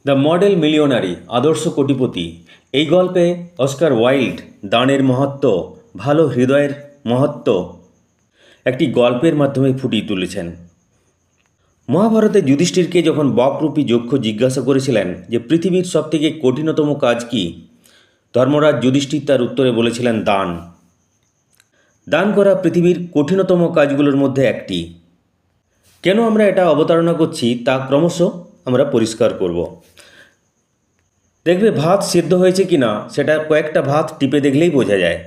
The model মিলিয়নারি আদর্শ কোটিপতি এই গল্পে অস্কার ওয়াইল্ড দানের মহত্ব, ভালো হৃদয়ের মহত্ব একটি গল্পের মাধ্যমে ফুটিয়ে তুলেছেন। মহাভারতে যুধিষ্ঠিরকে যখন বকরূপী যক্ষ জিজ্ঞাসা করেছিলেন যে পৃথিবীর সবথেকে কঠিনতম কাজ কি, ধর্মরাজ যুধিষ্ঠির তার উত্তরে বলেছিলেন দান। দান করা পৃথিবীর কঠিনতম কাজগুলোর মধ্যে একটি। কেন আমরা এটা অবতারণা করছি তা ক্রমশ আমরা পরিষ্কার করব। দেখবে ভাত সেদ্ধ হয়েছে কি না সেটা কয়েকটা ভাত টিপে দেখলেই বোঝা যায়।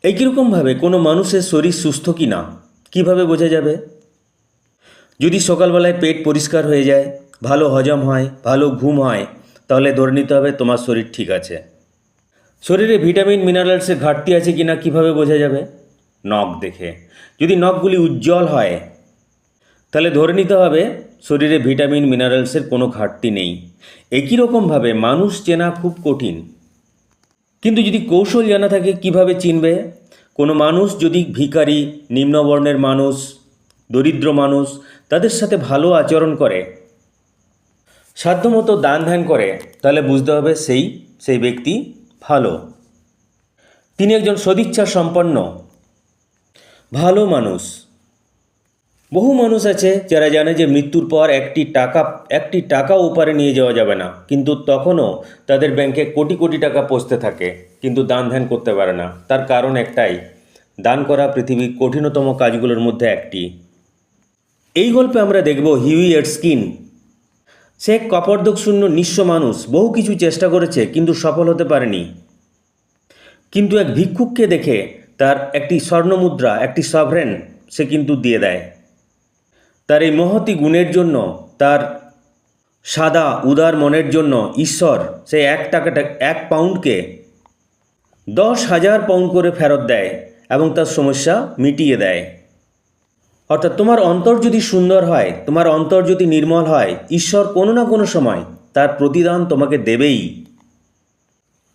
এই কীরকমভাবে কোনো মানুষের শরীর সুস্থ কি না কীভাবে বোঝা যাবে? যদি সকালবেলায় পেট পরিষ্কার হয়ে যায়, ভালো হজম হয়, ভালো ঘুম হয়, তাহলে ধরে নিতে হবে তোমার শরীর ঠিক আছে। শরীরে ভিটামিন মিনারেলসের ঘাটতি আছে কি না কীভাবে বোঝা যাবে? নখ দেখে। যদি নখগুলি উজ্জ্বল হয় তাহলে ধরে নিতে হবে শরীরে ভিটামিন মিনারেলসের কোনো ঘাটতি নেই। একই রকমভাবে মানুষ চেনা খুব কঠিন, কিন্তু যদি কৌশল জানা থাকে কিভাবে চিনবে? কোনো মানুষ যদি ভিখারি, নিম্নবর্ণের মানুষ, দরিদ্র মানুষ, তাদের সাথে ভালো আচরণ করে, সাধ্যমতো দান ধ্যান করে, তাহলে বুঝতে হবে সেই ব্যক্তি ভালো, তিনি একজন সদিচ্ছা সম্পন্ন ভালো মানুষ। বহু মানুষ আছে যারা জানে যে মৃত্যুর পর একটি টাকাও ওপারে নিয়ে যাওয়া যাবে না, কিন্তু তখনও তাদের ব্যাংকে কোটি কোটি টাকা পৌঁছতে থাকে, কিন্তু দান ধ্যান করতে পারে না। তার কারণ একটাই, দান করা পৃথিবীর কঠিনতম কাজগুলোর মধ্যে একটি। এই গল্পে আমরা দেখব হিউই এরস্কিন। সে এক কপর্দকশূন্য নিঃস্ব মানুষ, বহু কিছু চেষ্টা করেছে কিন্তু সফল হতে পারেনি। কিন্তু এক ভিক্ষুককে দেখে তার একটি স্বর্ণমুদ্রা, একটি সভরেন সে কিন্তু দিয়ে দেয়। তার এই মহতি গুণের জন্য, তার সাদা উদার মনের জন্য ঈশ্বর সেই 1 পাউন্ডকে 10,000 পাউন্ড করে ফেরত দেয় এবং তার সমস্যা মিটিয়ে দেয়। অর্থাৎ তোমার অন্তর যদি সুন্দর হয়, তোমার অন্তর যদি নির্মল হয়, ঈশ্বর কোনো না কোনো সময় তার প্রতিদান তোমাকে দেবেই।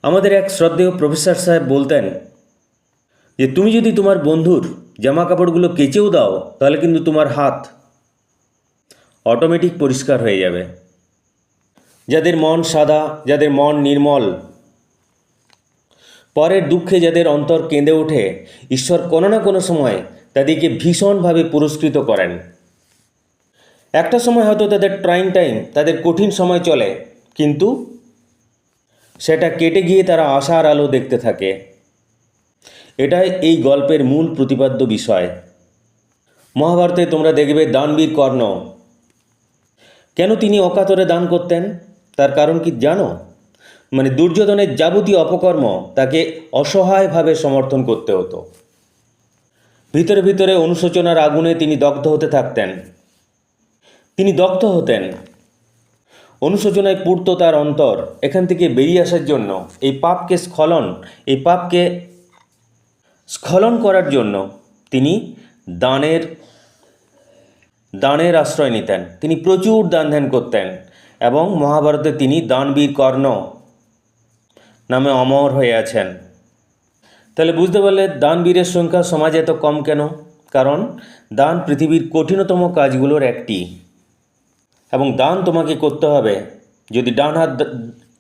আমাদের এক শ্রদ্ধেয় প্রফেসর সাহেব বলতেন যে তুমি যদি তোমার বন্ধুর জামা কাপড়গুলো কেচেও দাও তাহলে কিন্তু তোমার হাত অটোমেটিক পরিষ্কার হয়ে যাবে। যাদের মন সাদা, যাদের মন নির্মল, পরের দুঃখে যাদের অন্তর কেঁদে ওঠে, ঈশ্বর কোনো না কোনো সময় তাদেরকে ভীষণভাবে পুরস্কৃত করেন। একটা সময় হয়তো তাদের ট্রাইং টাইম, তাদের কঠিন সময় চলে, কিন্তু সেটা কেটে গিয়ে তারা আশার আলো দেখতে থাকে। এটাই এই গল্পের মূল প্রতিপাদ্য বিষয়। মহাভারতে তোমরা দেখবে দানবীর কর্ণ, কেন তিনি অকাতরে দান করতেন তার কারণ কি জানো? দুর্যোধনের যাবতীয় অপকর্ম তাকে অসহায়ভাবে সমর্থন করতে হতো। ভিতরে ভিতরে অনুশোচনার আগুনে তিনি দগ্ধ হতে থাকতেন, তিনি দগ্ধ হতেন, অনুশোচনায় পুড়ত তার অন্তর। এখান থেকে বেরিয়ে আসার জন্য, এই পাপকে স্খলন করার জন্য তিনি দানের আশ্রয় নিতেন। তিনি প্রচুর দান ধ্যান করতেন এবং মহাভারতে তিনি দানবীর কর্ণ নামে অমর হয়ে আছেন। তাহলে বুঝতে পারলে দানবীরের সংখ্যা সমাজে এত কম কেন? কারণ দান পৃথিবীর কঠিনতম কাজগুলোর একটি, এবং দান তোমাকে করতে হবে। যদি ডান হাত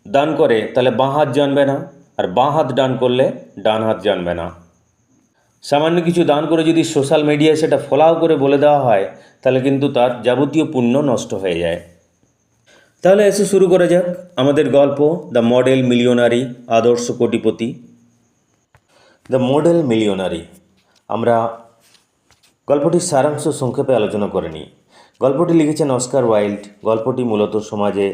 দান করে তাহলে বাঁ হাত জানবে না, আর বাঁ হাত দান করলে ডান হাত জানবে না। সামান্য কিছু দান করে যদি সোশ্যাল মিডিয়ায় সেটা ফলাও করে বলে দেওয়া হয় তাহলে কিন্তু তার যাবতীয় পুণ্য নষ্ট হয়ে যায়। তাহলে এসে শুরু করা যাক আমাদের গল্প, দ্য মডেল মিলিয়নারি আদর্শ কোটিপতি। দ্য মডেল মিলিয়নারি, আমরা গল্পটির সারাংশ সংক্ষেপে আলোচনা করে নিই। গল্পটি লিখেছেন অস্কার ওয়াইল্ড। গল্পটি মূলত সমাজে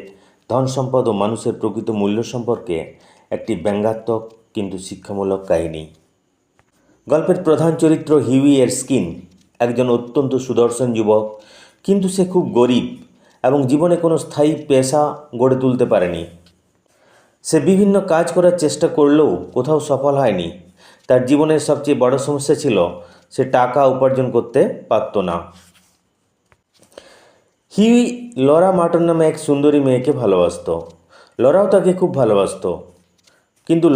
ধন সম্পদ ও মানুষের প্রকৃত মূল্য সম্পর্কে একটি ব্যঙ্গাত্মক কিন্তু শিক্ষামূলক কাহিনী। গল্পের প্রধান চরিত্র হিউই এরস্কিন একজন অত্যন্ত সুদর্শন যুবক, কিন্তু সে খুব গরিব এবং জীবনে কোনো স্থায়ী পেশা গড়ে তুলতে পারেনি। সে বিভিন্ন কাজ করার চেষ্টা করলেও কোথাও সফল হয়নি। তার জীবনের সবচেয়ে বড় সমস্যা ছিল সে টাকা উপার্জন করতে পারত না। হিউই লরা মার্টন নামে এক সুন্দরী মেয়েকে ভালোবাসত। লরাও তাকে খুব ভালোবাসত, কিন্তু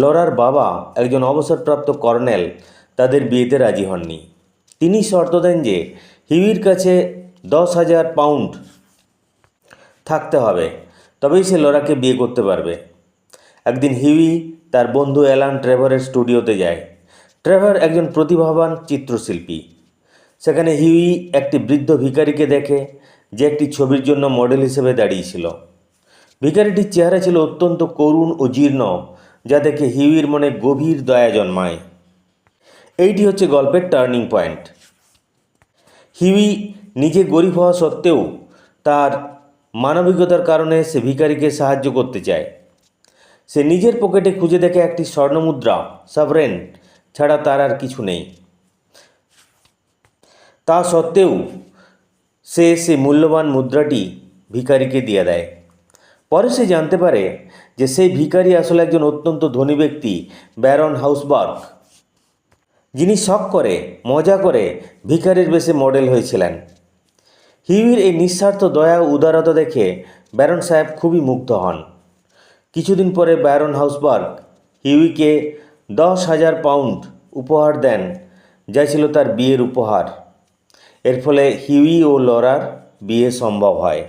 লরার বাবা, একজন অবসরপ্রাপ্ত কর্নেল, তাদের বিয়েতে রাজি হননি। তিনি শর্ত দেন যে হিউইর কাছে 10,000 পাউন্ড থাকতে হবে, তবেই সে লরাকে বিয়ে করতে পারবে। একদিন হিউই তার বন্ধু অ্যালান ট্রেভারের স্টুডিওতে যায়। ট্রেভার একজন প্রতিভাবান চিত্রশিল্পী। সেখানে হিউই একটি বৃদ্ধ ভিখারিকে দেখে, যে একটি ছবির জন্য মডেল হিসেবে দাঁড়িয়েছিল। ভিখারিটির চেহারা ছিল অত্যন্ত করুণ ও জীর্ণ, যা দেখে হিউইর মনে গভীর দয়া জন্মায়। এইটি হচ্ছে গল্পের টার্নিং পয়েন্ট। হিউই নিজে গরিব হওয়া সত্ত্বেও তার মানবিকতার কারণে সে ভিখারিকে সাহায্য করতে চায়। সে নিজের পকেটে খুঁজে দেখে একটি স্বর্ণমুদ্রা, সাভরেন ছাড়া তার আর কিছু নেই। তা সত্ত্বেও সে মূল্যবান মুদ্রাটি ভিখারিকে দিয়ে দেয়। পরে সে জানতে পারে যে সেই ভিখারি আসলে একজন অত্যন্ত ধনী ব্যক্তি, ব্যারন হাউসবার্গ, যিনি শখ করে, মজা করে ভিখারির বেশে মডেল হয়েছিলেন। হিউইর এই নিঃস্বার্থ দয়া ও উদারতা দেখে ব্যারন সাহেব খুবই মুগ্ধ হন। কিছুদিন পরে ব্যারন হাউসবার্গ হিউইকে 10,000 পাউন্ড উপহার দেন, যা ছিল তার বিয়ের উপহার। এর ফলে হিউই ও লরার বিয়ে সম্ভব হয়।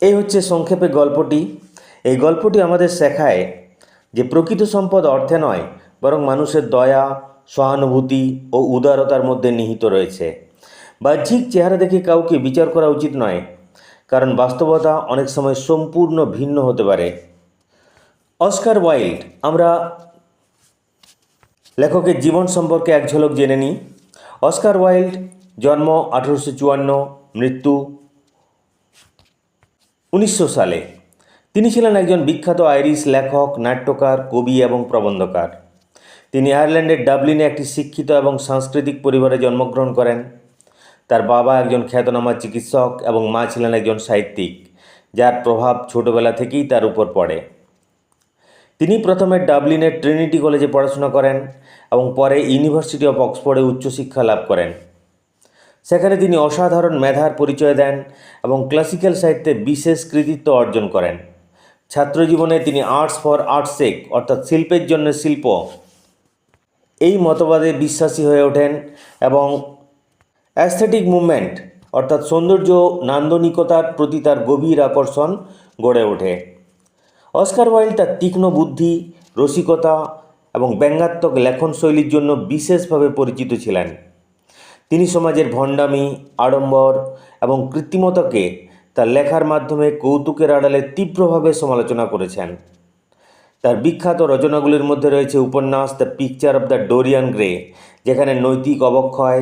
এই হচ্ছে সংক্ষেপে গল্পটি। এই গল্পটি আমাদের শেখায় যে প্রকৃত সম্পদ অর্থে নয়, বরং মানুষের দয়া, সহানুভূতি ও উদারতার মধ্যে নিহিত রয়েছে। বাহ্যিক চেহারা দেখে কাউকে বিচার করা উচিত নয়, কারণ বাস্তবতা অনেক সময় সম্পূর্ণ ভিন্ন হতে পারে। অস্কার ওয়াইল্ড, আমরা লেখকের জীবন সম্পর্কে এক ঝলক জেনে নিই। অস্কার ওয়াইল্ড জন্ম 1854, মৃত্যু 1900 সালে। তিনি ছিলেন একজন বিখ্যাত আইরিশ লেখক, নাট্যকার, কবি এবং প্রবন্ধকার। তিনি আয়ারল্যান্ডের ডাবলিনে একটি শিক্ষিত এবং সাংস্কৃতিক পরিবারে জন্মগ্রহণ করেন। তার বাবা একজন খ্যাতনামা চিকিৎসক এবং মা ছিলেন একজন সাহিত্যিক, যার প্রভাব ছোটবেলা থেকেই তার উপর পড়ে। তিনি প্রথমে ডাবলিনের ট্রিনিটি কলেজে পড়াশোনা করেন এবং পরে ইউনিভার্সিটি অফ অক্সফোর্ডে উচ্চশিক্ষা লাভ করেন। সেখানে তিনি অসাধারণ মেধার পরিচয় দেন এবং ক্লাসিক্যাল সাহিত্যে বিশেষ কৃতিত্ব অর্জন করেন। ছাত্রজীবনে তিনি আর্টস ফর আর্টস সেক, অর্থাৎ শিল্পের জন্য শিল্প, এই মতবাদে বিশ্বাসী হয়ে ওঠেন এবং অ্যাস্থেটিক মুভমেন্ট, অর্থাৎ সৌন্দর্য নান্দনিকতার প্রতি তার গভীর আকর্ষণ গড়ে ওঠে। অস্কার ওয়াইল্ড তার তীক্ষ্ণ বুদ্ধি, রসিকতা এবং ব্যঙ্গাত্মক লেখনশৈলীর জন্য বিশেষভাবে পরিচিত ছিলেন। তিনি সমাজের ভণ্ডামি, আড়ম্বর এবং কৃত্রিমতাকে তার লেখার মাধ্যমে কৌতুকের আড়ালে তীব্রভাবে সমালোচনা করেছেন। তার বিখ্যাত রচনাগুলির মধ্যে রয়েছে উপন্যাস the picture of the Dorian grey, যেখানে নৈতিক অবক্ষয়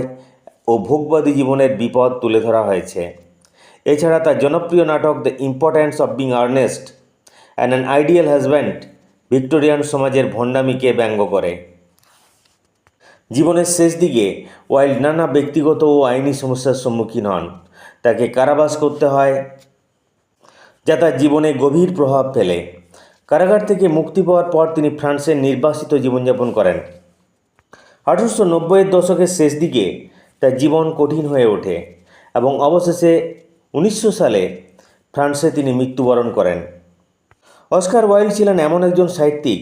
ও ভোগবাদী জীবনের বিপদ তুলে ধরা হয়েছে। এছাড়া তার জনপ্রিয় নাটক the importance of being Earnest and an ideal husband Victorian সমাজের ভণ্ডামিকে ব্যঙ্গ করে। জীবনের শেষ দিকে ওয়াইল্ড নানা ব্যক্তিগত ও আইনি সমস্যার সম্মুখীন হন। তাকে কারাবাস করতে হয়, যা তার জীবনে গভীর প্রভাব ফেলে। কারাগার থেকে মুক্তি পাওয়ার পর তিনি ফ্রান্সের নির্বাসিত জীবনযাপন করেন। 1890-এর দশকের শেষ দিকে তার জীবন কঠিন হয়ে ওঠে এবং অবশেষে 1900 সালে ফ্রান্সে তিনি মৃত্যুবরণ করেন। অস্কার ওয়াইল্ড ছিলেন এমন একজন সাহিত্যিক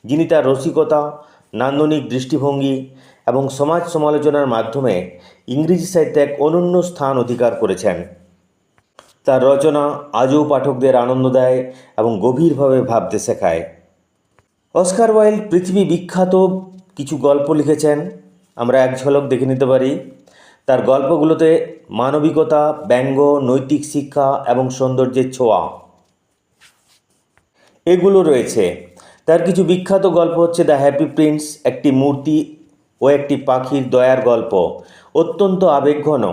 যিনি তার রসিকতা, নান্দনিক দৃষ্টিভঙ্গি এবং সমাজ সমালোচনার মাধ্যমে ইংরেজি সাহিত্যে এক অনন্য স্থান অধিকার করেছেন। তার রচনা আজও পাঠকদের আনন্দ দেয় এবং গভীরভাবে ভাবতে শেখায়। অস্কার ওয়াইল্ড পৃথিবী বিখ্যাত কিছু গল্প লিখেছেন, আমরা এক ঝলক দেখে নিতে পারি। তার গল্পগুলোতে মানবিকতা, ব্যঙ্গ, নৈতিক শিক্ষা এবং সৌন্দর্যের ছোঁয়া এগুলো রয়েছে। তার কিছু বিখ্যাত গল্প হচ্ছে দ্য হ্যাপি প্রিন্স, একটি মূর্তি ও একটি পাখির দয়ার গল্প, অত্যন্ত আবেগঘন।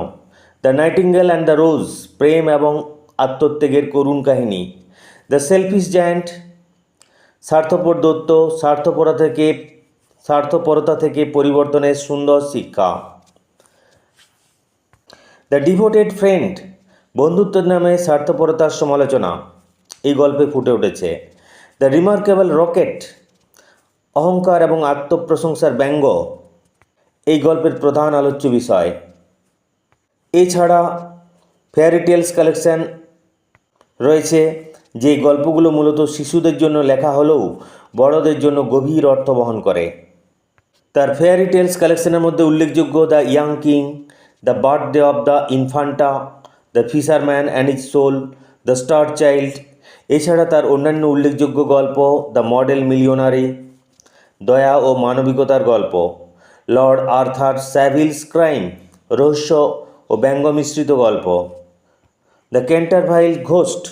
The nightingale and the rose, প্রেম এবং আত্মত্যাগের করুণ কাহিনী। দ্য সেলফিশ জায়ান্ট, স্বার্থপর দত্ত, স্বার্থপরতা থেকে পরিবর্তনের সুন্দর শিক্ষা। দ্য ডিভোটেড ফ্রেন্ড, বন্ধুত্বের নামে স্বার্থপরতার সমালোচনা এই গল্পে ফুটে উঠেছে। দ্য রিমার্কেবল রকেট, অহংকার এবং আত্মপ্রশংসার ব্যঙ্গ এই গল্পের প্রধান আলোচ্য বিষয়। এছাড়া ফেয়ারি টেলস কালেকশন রয়েছে, যে গল্পগুলো মূলত শিশুদের জন্য লেখা হলেও বড়দের জন্য গভীর অর্থ বহন করে। তার ফেয়ারি টেলস কালেকশনের মধ্যে উল্লেখযোগ্য the young king, the birthday of the infanta, the fisherman and his soul, the star child এছাড়া তার অন্যান্য উল্লেখযোগ্য গল্প দ্য মডেল মিলিয়নারি, দয়া ও মানবিকতার গল্প, লর্ড আর্থার স্যাভিলস ক্রাইম, রহস্য ও ব্যঙ্গ মিশ্রিত গল্প, দ্য ক্যান্টারভাইল ঘোস্ট,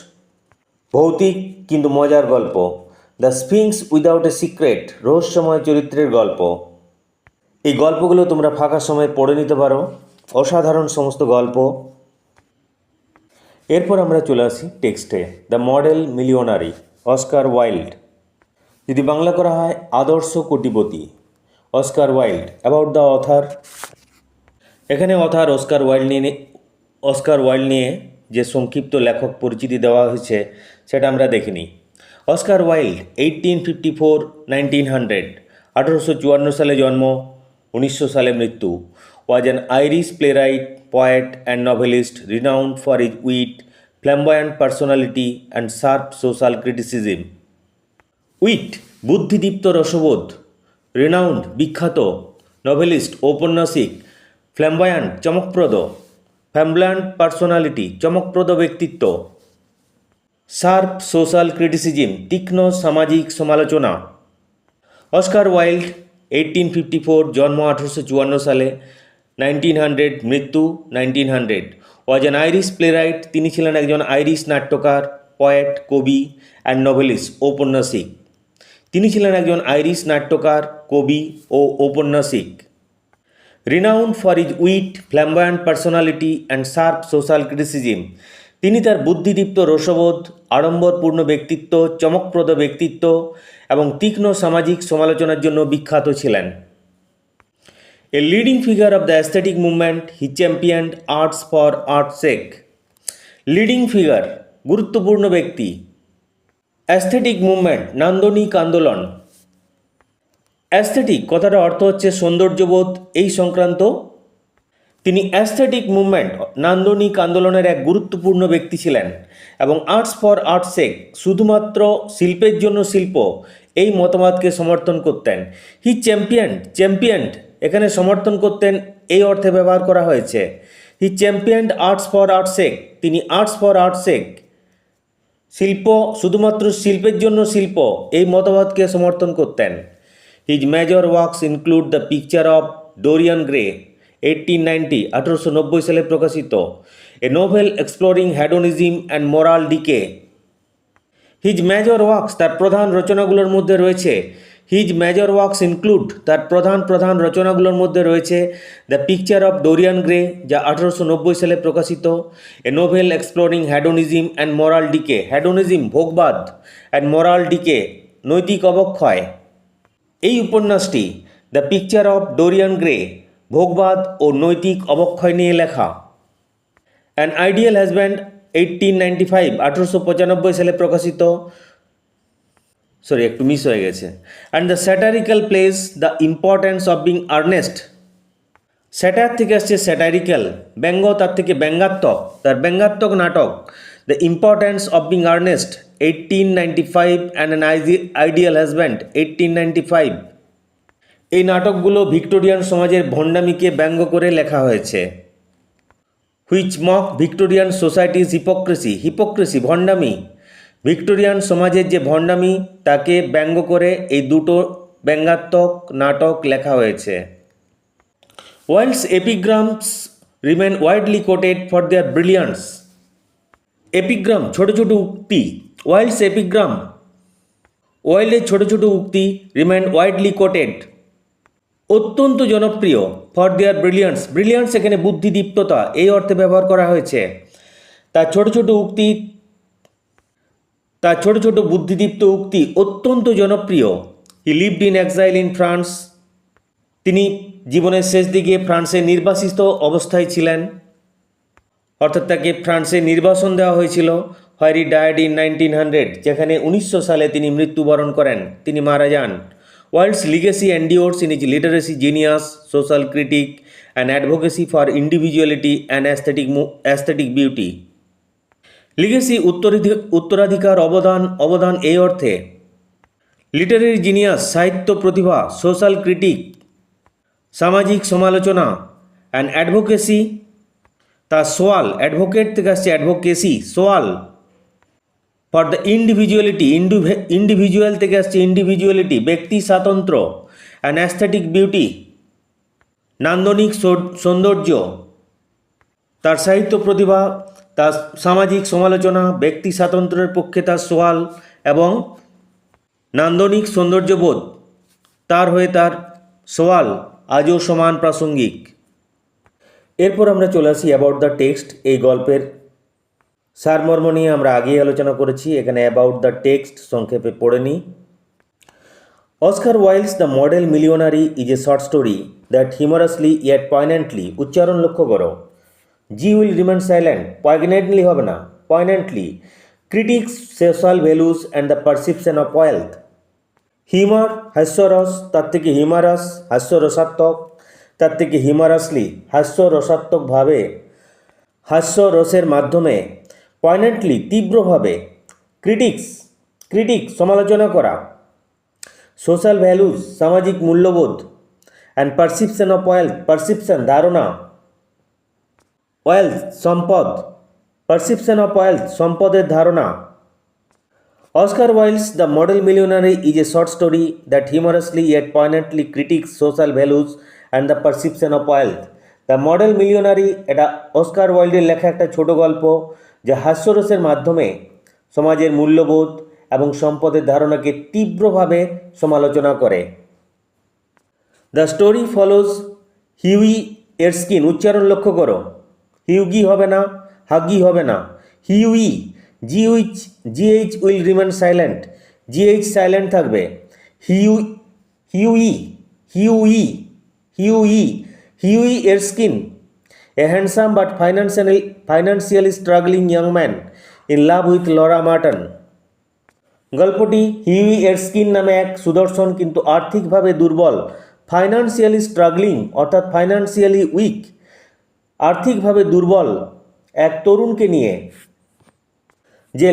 ভৌতিক কিন্তু মজার গল্প, the Sphinx without a secret, রহস্যময় চরিত্রের গল্প। এই গল্পগুলো তোমরা ফাঁকা সময়ে পড়ে নিতে পারো, অসাধারণ সমস্ত গল্প। এরপর আমরা চলে আসি টেক্সটে। The model millionaire, Oscar Wilde. যদি বাংলা করা হয় আদর্শ কোটিপতি, Oscar Wilde. About the author, এখানে অথার অস্কার ওয়াইল্ড নিয়ে যে সংক্ষিপ্ত লেখক পরিচিতি দেওয়া হয়েছে সেটা আমরা দেখিনি। অস্কার ওয়াইল্ড 1854-1900, 1854 সালে জন্ম, 1900 সালে মৃত্যু। Was an Irish playwright, poet and novelist renowned for his wit, flamboyant personality and sharp social criticism. Wit, বুদ্ধিদীপ্ত রসবোধ, রিনাউন্ড, বিখ্যাত, নভেলিস্ট, ঔপন্যাসিক, ফ্ল্যাম্বয়ান্ট, চমকপ্রদ, ফ্ল্যাম্বয়ান্ট পার্সোনালিটি, চমকপ্রদ ব্যক্তিত্ব, শার্প সোশ্যাল ক্রিটিসিজম, তীক্ষ্ণ সামাজিক সমালোচনা। অস্কার ওয়াইল্ড 1854, জন্ম 1854 সালে, 1900 মৃত্যু 1900। ওয়াজ অ্যান আইরিশ প্লেরাইট, তিনি ছিলেন একজন আইরিশ নাট্যকার, পয়েট, কবি অ্যান্ড নভেলিস্ট, ঔপন্যাসিক। তিনি ছিলেন একজন আইরিশ নাট্যকার, কবি ও ঔপন্যাসিক। Renowned for his wit, flamboyant personality and sharp social criticism, তিনি তার বুদ্ধিদীপ্ত রসবোধ, আড়ম্বরপূর্ণ ব্যক্তিত্ব, চমকপ্রদ ব্যক্তিত্ব এবং তীক্ষ্ণ সামাজিক সমালোচনার জন্য বিখ্যাত ছিলেন। A leading figure of the aesthetic movement, he championed arts for art's sake. Leading figure, গুরুত্বপূর্ণ ব্যক্তি। অ্যাস্থেটিক মুভমেন্ট, নান্দনিক আন্দোলন। অ্যাস্থেটিক কথাটা অর্থ হচ্ছে সৌন্দর্যবোধ, এই সংক্রান্ত। তিনি অ্যাস্থেটিক মুভমেন্ট, নান্দনিক আন্দোলনের এক গুরুত্বপূর্ণ ব্যক্তি ছিলেন এবং আর্টস ফর আর্টস সেক, শুধুমাত্র শিল্পের জন্য শিল্প, এই মতবাদকে সমর্থন করতেন। হি চ্যাম্পিয়ন্ড এখানে সমর্থন করতেন এই অর্থে ব্যবহার করা হয়েছে। হি চ্যাম্পিয়ন্ড আর্টস ফর আর্টস সেক, তিনি আর্টস ফর আর্টস সেক, শিল্প শুধুমাত্র শিল্পের জন্য শিল্প, এই মতবাদকে সমর্থন করতেন। His major works include the picture of Dorian Gray, 1890, 1890 সালে প্রকাশিত, a novel exploring hedonism and moral decay. His major works, তার প্রধান রচনাগুলোর মধ্যে রয়েছে, হিজ মেজর ওয়ার্কস ইনক্লুড, তার প্রধান রচনাগুলোর মধ্যে রয়েছে the picture of Dorian Gray, যা 1890 সালে প্রকাশিত, a novel exploring hedonism and moral decay, hedonism ভোগবাদ, অ্যান্ড মোরাল ডিকে, নৈতিক অবক্ষয়। এই উপন্যাসটি the picture of Dorian Gray, ভোগবাদ ও নৈতিক অবক্ষয় নিয়ে লেখা। অ্যান আইডিয়াল হাজব্যান্ড, 1895, 1895 সালে প্রকাশিত, একটু মিস হয়ে গেছে। And the satirical plays the importance of being earnest, satire থেকে আসছে স্যাটারিক্যাল, ব্যঙ্গ তার থেকে ব্যঙ্গাত্মক, তার ব্যঙ্গাত্মক নাটক the importance of being Earnest, 1895, and an ideal husband, 1895। এই নাটকগুলো ভিক্টোরিয়ান সমাজের ভণ্ডামিকে ব্যঙ্গ করে লেখা হয়েছে। Which mock Victorian societies hypocrisy ভণ্ডামি, ভিক্টোরিয়ান সমাজের যে ভণ্ডামি তাকে ব্যঙ্গ করে এই দুটো ব্যঙ্গাত্মক নাটক লেখা হয়েছে। Wilde's epigrams remain widely quoted for their brilliance. Epigram, ছোট ছোট উক্তি, ওয়াইল্ডস এপিগ্রাম, ওয়াইল্ডের ছোট ছোট উক্তি, রিমেন ওয়াইডলি কোটেড, অত্যন্ত জনপ্রিয়, ফর দেয়ার ব্রিলিয়ান্স এখানে বুদ্ধিদীপ্ততা, এই অর্থে ব্যবহার করা হয়েছে। তার ছোট ছোট বুদ্ধিদীপ্ত উক্তি অত্যন্ত জনপ্রিয়। He lived in exile in France, তিনি জীবনের শেষ দিকে ফ্রান্সে নির্বাসিত অবস্থায় ছিলেন, অর্থাৎ তাকে ফ্রান্সে নির্বাসন দেওয়া হয়েছিল। হোয়ার হি ডায়েড ইন 1900, যেখানে 1900 সালে তিনি মৃত্যুবরণ করেন, তিনি মারা যান। Wilde's legacy endures in his literacy genius, social critique and advocacy for individuality and aesthetic beauty. Legacy, উত্তরাধিকার, অবদান এই অর্থে। লিটারেরি জিনিয়াস, সাহিত্য প্রতিভা, সোশ্যাল ক্রিটিক, সামাজিক সমালোচনা, অ্যান্ড অ্যাডভোকেসি, তার সোয়াল, অ্যাডভোকেট থেকে আসছে অ্যাডভোকেসি, সোয়াল, ফর দ্য ইন্ডিভিজুয়ালিটি, ইন্ডিভিজুয়াল থেকে আসছে ইন্ডিভিজুয়ালিটি, ব্যক্তি স্বাতন্ত্র্য, অ্যান্ড অ্যাস্থেটিক বিউটি, নান্দনিক সৌন্দর্য, তার সাহিত্য প্রতিভা, তার সামাজিক সমালোচনা, ব্যক্তি স্বাতন্ত্র্যের পক্ষে তার সোয়াল এবং নান্দনিক সৌন্দর্যবোধ, তার হয়ে তার সোয়াল আজও সমান প্রাসঙ্গিক। এরপর আমরা চলে আসি অ্যাবাউট দ্য টেক্সট। এই গল্পের সারমর্ম নিয়ে আমরা আগেই আলোচনা করেছি, এখানে অ্যাবাউট দ্য টেক্সট সংক্ষেপে পড়ে নিই। Oscar Wilde's the model millionaire is a short story that humorously yet poignantly, উচ্চারণ লক্ষ্য করো, G will remain silent, poignantly হবে না, poignantly, critiques social values and the perception of wealth. Humour হাস্যরস, তার থেকে হিউমারাস, হাস্যরসাত্মক, তার থেকে হিউমারাসলি, হাস্যরসাত্মকভাবে, হাস্যরসের মাধ্যমে, পয়েন্টেন্টলি তীব্রভাবে, ক্রিটিক সমালোচনা করা, সোশ্যাল ভ্যালুস সামাজিক মূল্যবোধ, and perception of wealth perception ধারণা, ওয়েলথ সম্পদ, পারসেপশন অফ ওয়েলথ সম্পদের ধারণা। Oscar Wilde's the model millionaire is a short story that humorously yet poignantly critiques social values and the perception of wealth. The model millionaire এটা Oscar ওয়াইল্ডের লেখা একটা ছোট গল্প যা হাস্যরসের মাধ্যমে সমাজের মূল্যবোধ এবং সম্পদের ধারণাকে তীব্রভাবে সমালোচনা করে। The story follows Hughie Erskine, উচ্চারণ লক্ষ্য করো, হিউগি হবে না, হাগি হবে না, Hughie, GH will remain silent, GH silent থাকবে, Hughie Erskine, a handsome but financially struggling young man in love with Laura Merton. গল্পটি হিউই এরস্কিন নামে এক সুদর্শন কিন্তু আর্থিকভাবে দুর্বল, ফাইন্যান্সিয়ালি স্ট্রাগলিং অর্থাৎ ফাইন্যান্সিয়ালি উইক, আর্থিকভাবে দুর্বল এক তরুণকে নিয়ে, যে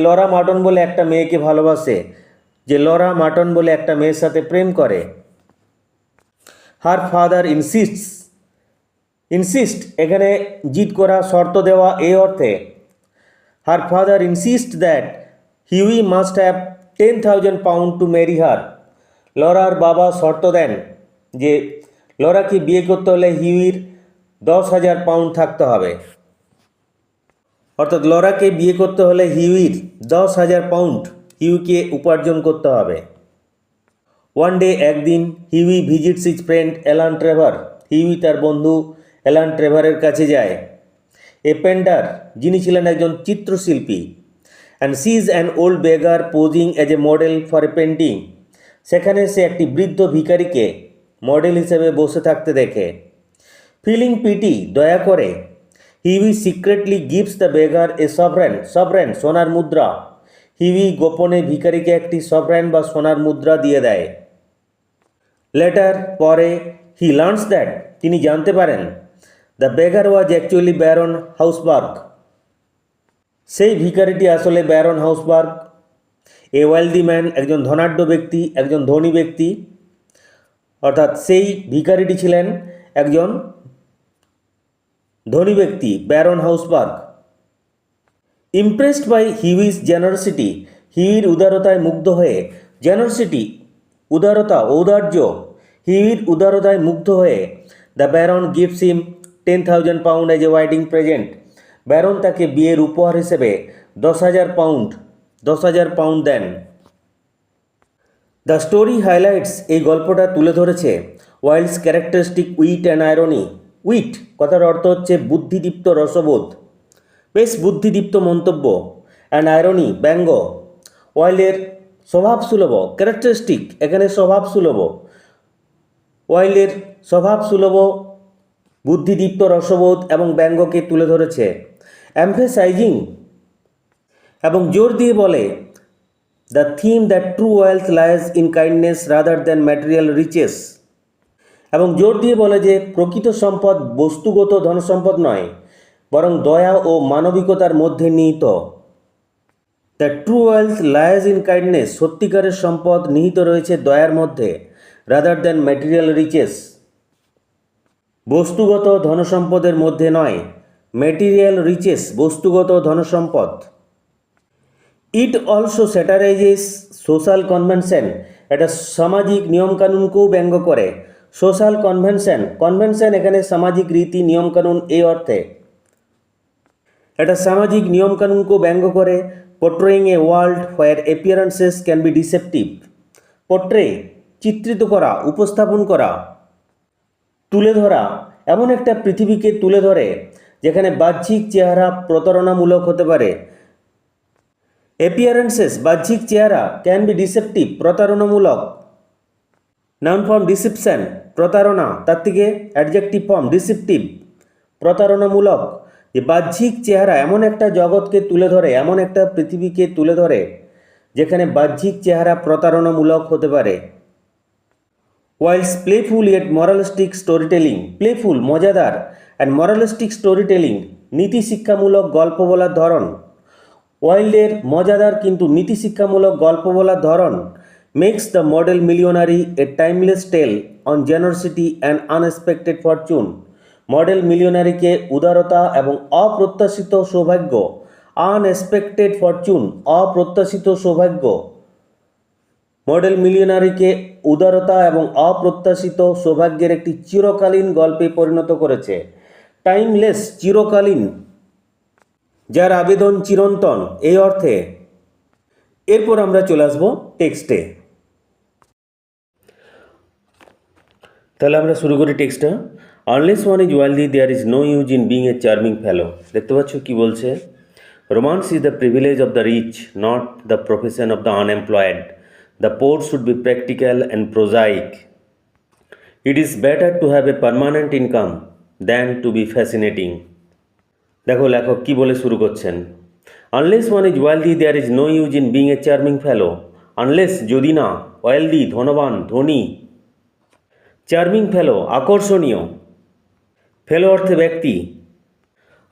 লরা মার্টন বলে একটা মেয়েকে ভালোবাসে, যে লরা মার্টন বলে একটা মেয়ের সাথে প্রেম করে। হার ফাদার ইনসিস্ট এখানে জিদ করা, শর্ত দেওয়া এই অর্থে। Her father insist that Huey must have 10,000 pounds to marry her. Lawler বাবা শর্ত দেন যে লরাকে বিয়ে করতে হলে হিউইর 10,000 পাউন্ড থাকতে হবে, অর্থাৎ লরাকে বিয়ে করতে হলে হিউইর 10,000 পাউন্ড হিউকে উপার্জন করতে হবে। ওয়ান ডে, একদিন, Hughie visits his friend Alan Trevor, Hughie তার বন্ধু অ্যালান ট্রেভারের কাছে যায়। এ পেন্টার, যিনি ছিলেন একজন চিত্রশিল্পী, and sees an old beggar posing as a model for a painting, সেখানে সে একটি বৃদ্ধ ভিখারিকে মডেল হিসেবে বসে থাকতে দেখে। ফিলিং পিটি, দয়া করে, Huey secretly gives the বেগার A sovereign সোনার মুদ্রা, হিউই গোপনে ভিখারিকে একটি সভরেন বা সোনার মুদ্রা দিয়ে দেয়। লেটার, পরে, হি লার্নস দ্যাট, তিনি জানতে পারেন, the beggar was actually Baron Hausberg, সেই ভিখারিটি আসলে Baron Hausberg. A wealthy man, একজন ধনাঢ্য ব্যক্তি, একজন ধনী ব্যক্তি, অর্থাৎ সেই ভিখারিটি ছিলেন একজন ধনী ব্যক্তি, Baron Hausberg. Impressed by Hughie's generosity, হিউইর উদারতায় মুগ্ধ হয়ে, জেনারসিটি উদারতা, ঔদার্য, হিউইর উদারতায় মুগ্ধ হয়ে, the baron gives him 10,000 pounds as a wedding present, baron তাকে বিয়ের উপহার হিসেবে 10,000 পাউন্ড দেন। দ্য স্টোরি হাইলাইটস, এই গল্পটা তুলে ধরেছে Wilde's characteristic wit and irony. Wit কথার অর্থ হচ্ছে বুদ্ধিদীপ্ত রসবোধ, বেশ বুদ্ধিদীপ্ত মন্তব্য, অ্যান্ড আয়রনি ব্যঙ্গ। ওয়াইল্ডের স্বভাবসুলভ, ক্যারেক্টারিস্টিক এখানে স্বভাবসুলভ, ওয়াইল্ডের স্বভাবসুলভ বুদ্ধিদীপ্ত রসবোধ এবং ব্যঙ্গকে তুলে ধরেছে। এমফেসাইজিং এবং জোর দিয়ে বলে, the theme that true wealth lies in kindness rather than material riches, এবং জোর দিয়ে বলে যে প্রকৃত সম্পদ বস্তুগত ধনসম্পদ নয়, বরং দয়া ও মানবিকতার মধ্যে নিহিত। The true wealth lies in kindness, সত্যিকারের সম্পদ নিহিত রয়েছে দয়ার মধ্যে, রাদার দ্যান ম্যাটেরিয়াল রিচেস, বস্তুগত ধনসম্পদের মধ্যে নয়, মেটেরিয়াল রিচেস, বস্তুগত ধনসম্পদ। ইট অলসো স্যাটারাইজেস সোশ্যাল কনভেনশন, এটা সামাজিক নিয়মকানুনকেও ব্যঙ্গ করে। সোশ্যাল কনভেনশন, কনভেনশন এখানে সামাজিক রীতি নিয়মকানুন এই অর্থে। এটা সামাজিক নিয়মকানুনকেও ব্যঙ্গ করে। Portraying a world where appearances can be deceptive. Portray, চিত্রিত করা, উপস্থাপন করা, তুলে ধরা, এমন একটা পৃথিবীকে তুলে ধরে যেখানে বাহ্যিক চেহারা প্রতারণামূলক হতে পারে। অ্যাপিয়ারেন্সেস, বাহ্যিক চেহারা, ক্যান বি ডিসেপটিভ, প্রতারণামূলক। নাউন ফর্ম ডিসেপশন, প্রতারণা, তার থেকে অ্যাডজেক্টিভ ফর্ম ডিসেপটিভ, প্রতারণামূলক। যে বাহ্যিক চেহারা এমন একটা জগৎকে তুলে ধরে, এমন একটা পৃথিবীকে তুলে ধরে যেখানে বাহ্যিক চেহারা প্রতারণামূলক হতে পারে। Whilst playful yet moralistic storytelling, playful মজাদার অ্যান্ড moralistic storytelling নীতি শিক্ষামূলক গল্প বলার ধরন। ওয়াইল্ডের মজাদার কিন্তু নীতি শিক্ষামূলক গল্প বলার ধরন makes the model millionaire a timeless tale on generosity and unexpected fortune. Model মিলিয়নারিকে উদারতা এবং অপ্রত্যাশিত সৌভাগ্য, আনএক্সপেক্টেড ফরচুন, অপ্রত্যাশিত সৌভাগ্য, মডেল মিলিয়নারিকে উদারতা এবং অপ্রত্যাশিত সৌভাগ্যের একটি চিরকালীন গল্পে পরিণত করেছে। টাইমলেস, চিরকালীন, যার আবেদন চিরন্তন, এই অর্থে। এরপর আমরা চলে আসবো টেক্সটে। তাহলে আমরা শুরু করি টেক্সটটা। Unless one is wealthy there is no use in being a charming fellow. দেখতে পাচ্ছ কি বলছে? Romance is the privilege of the rich, not the profession of the unemployed. The poor should be practical and prosaic. It is better to have a permanent income than to be fascinating. দেখো লেখক কি বলে শুরু করছেন। Unless one is wealthy, there is no use in being a charming fellow. Unless, যদি না, wealthy, ধনবান, ধনী, charming fellow, আকর্ষণীয়, fellow অর্থে ব্যক্তি।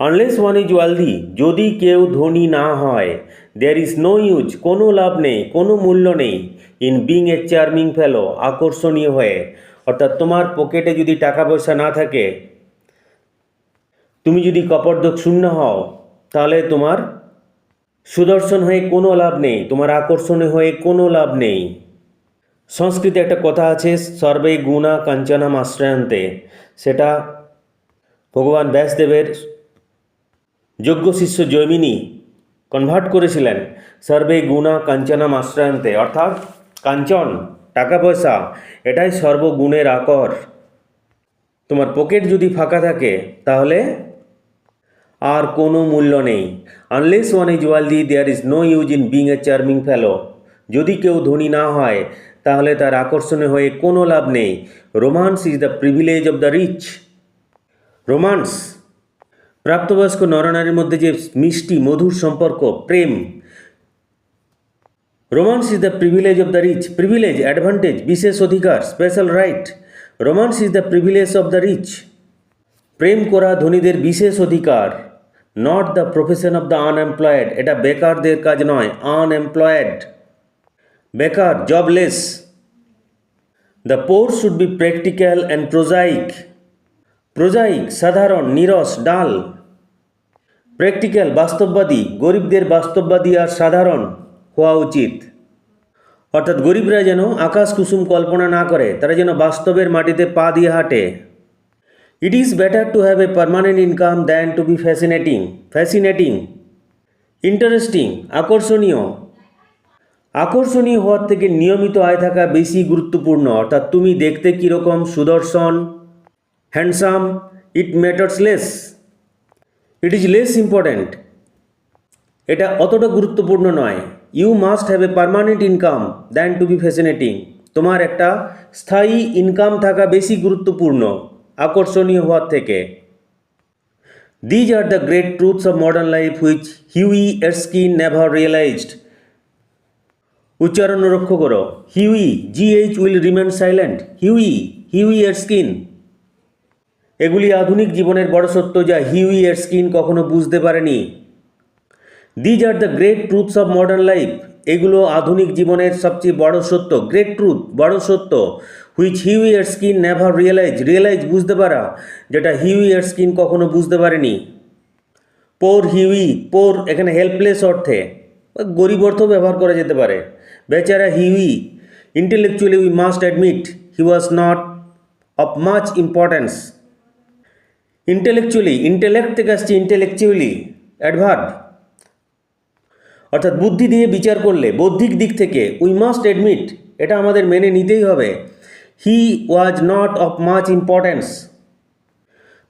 আনলেস ওয়ান ইজ ওয়েলদি, যদি কেউ ধনী না হয়, দেয়ার ইজ নো ইউজ, কোনো লাভ নেই, কোনো মূল্য নেই, ইন বিং এ চার্মিং ফেলো, আকর্ষণীয় হয়ে। অর্থাৎ তোমার পকেটে যদি টাকা পয়সা না থাকে, তুমি যদি কপর্দক শূন্য হও, তাহলে তোমার সুদর্শন হয়ে কোনো লাভ নেই, তোমার আকর্ষণীয় হয়ে কোনো লাভ নেই। সংস্কৃতে একটা কথা আছে, সর্বে গুণা কাঞ্চনাম আশ্রয়ান্তে। সেটা ভগবান ব্যাসদেবের যোগ্য শিষ্য জৈমিনী কনভার্ট করেছিলেন। সর্বে গুণা কাঞ্চনাম আশ্রয়ান্তে, অর্থাৎ কাঞ্চন, টাকা পয়সা, এটাই সর্বগুণের আকর। তোমার পকেট যদি ফাঁকা থাকে তাহলে আর কোনো মূল্য নেই। Unless one is wealthy there is no use in being a charming fellow. যদি কেউ ধনী না হয় তাহলে তার আকর্ষণীয় হয়ে কোনো লাভ নেই। Romance is the privilege of the rich. Romance, প্রাপ্তবয়স্ক নরনারীর মধ্যে যে মিষ্টি মধুর সম্পর্ক, প্রেম। Romance is the privilege of the rich. Privilege, advantage, বিশেষ অধিকার, special right. Romance is the privilege of the rich. প্রেম করা ধনীদের বিশেষ অধিকার। Not the profession of the unemployed, এটা বেকারদের কাজ নয়। আনএমপ্লয়েড, বেকার, jobless. The poor should be practical and prosaic. Prosaic, সাধারণ, নিরস, ডাল। প্র্যাকটিক্যাল, বাস্তববাদী, গরিবদের বাস্তববাদী আর সাধারণ হওয়া উচিত। অর্থাৎ গরিবরা যেন আকাশ কুসুম কল্পনা না করে, তারা যেন বাস্তবের মাটিতে পা দিয়ে হাঁটে। It is better to have a permanent income than to be fascinating. Fascinating, interesting, আকর্ষণীয়। আকর্ষণীয় হওয়ার থেকে নিয়মিত আয় থাকা বেশি গুরুত্বপূর্ণ। অর্থাৎ তুমি দেখতে কীরকম, সুদর্শন, handsome, it matters less. It is less important, এটা অতটা গুরুত্বপূর্ণ নয়। You must have a permanent income than to be fascinating. তোমার একটা স্থায়ী ইনকাম থাকা বেশি গুরুত্বপূর্ণ আকর্ষণীয় হওয়ার থেকে। These are the great truths of modern life which Hughie Erskine never realised. উচ্চারণ লক্ষ্য করো। Hughie, GH will remain silent. Hughie Erskine. এগুলি আধুনিক জীবনের বড় সত্য যা হিউই এরস্কিন কখনো বুঝতে পারেনি। These are the great truths of modern life, এগুলো আধুনিক জীবনের সবচেয়ে বড় সত্য। গ্রেট ট্রুথ, বড় সত্য। Which Hughie Erskine never realise, বুঝতে পারা, যেটা হিউই এরস্কিন কখনো বুঝতে পারেনি। পোর হিউই, পোর এখানে হেল্পলেস অর্থে, গরিব অর্থও ব্যবহার করা যেতে পারে। বেচারা Huey, intellectually we must admit he was not of much importance. Intellectually, intellect থেকে আসছে ইন্টেলেকচুয়ালি, অ্যাডভার্ব, অর্থাৎ বুদ্ধি দিয়ে বিচার করলে, বৌদ্ধিক দিক থেকে, উই মাস্ট অ্যাডমিট, এটা আমাদের মেনে নিতেই হবে, he was not of much importance,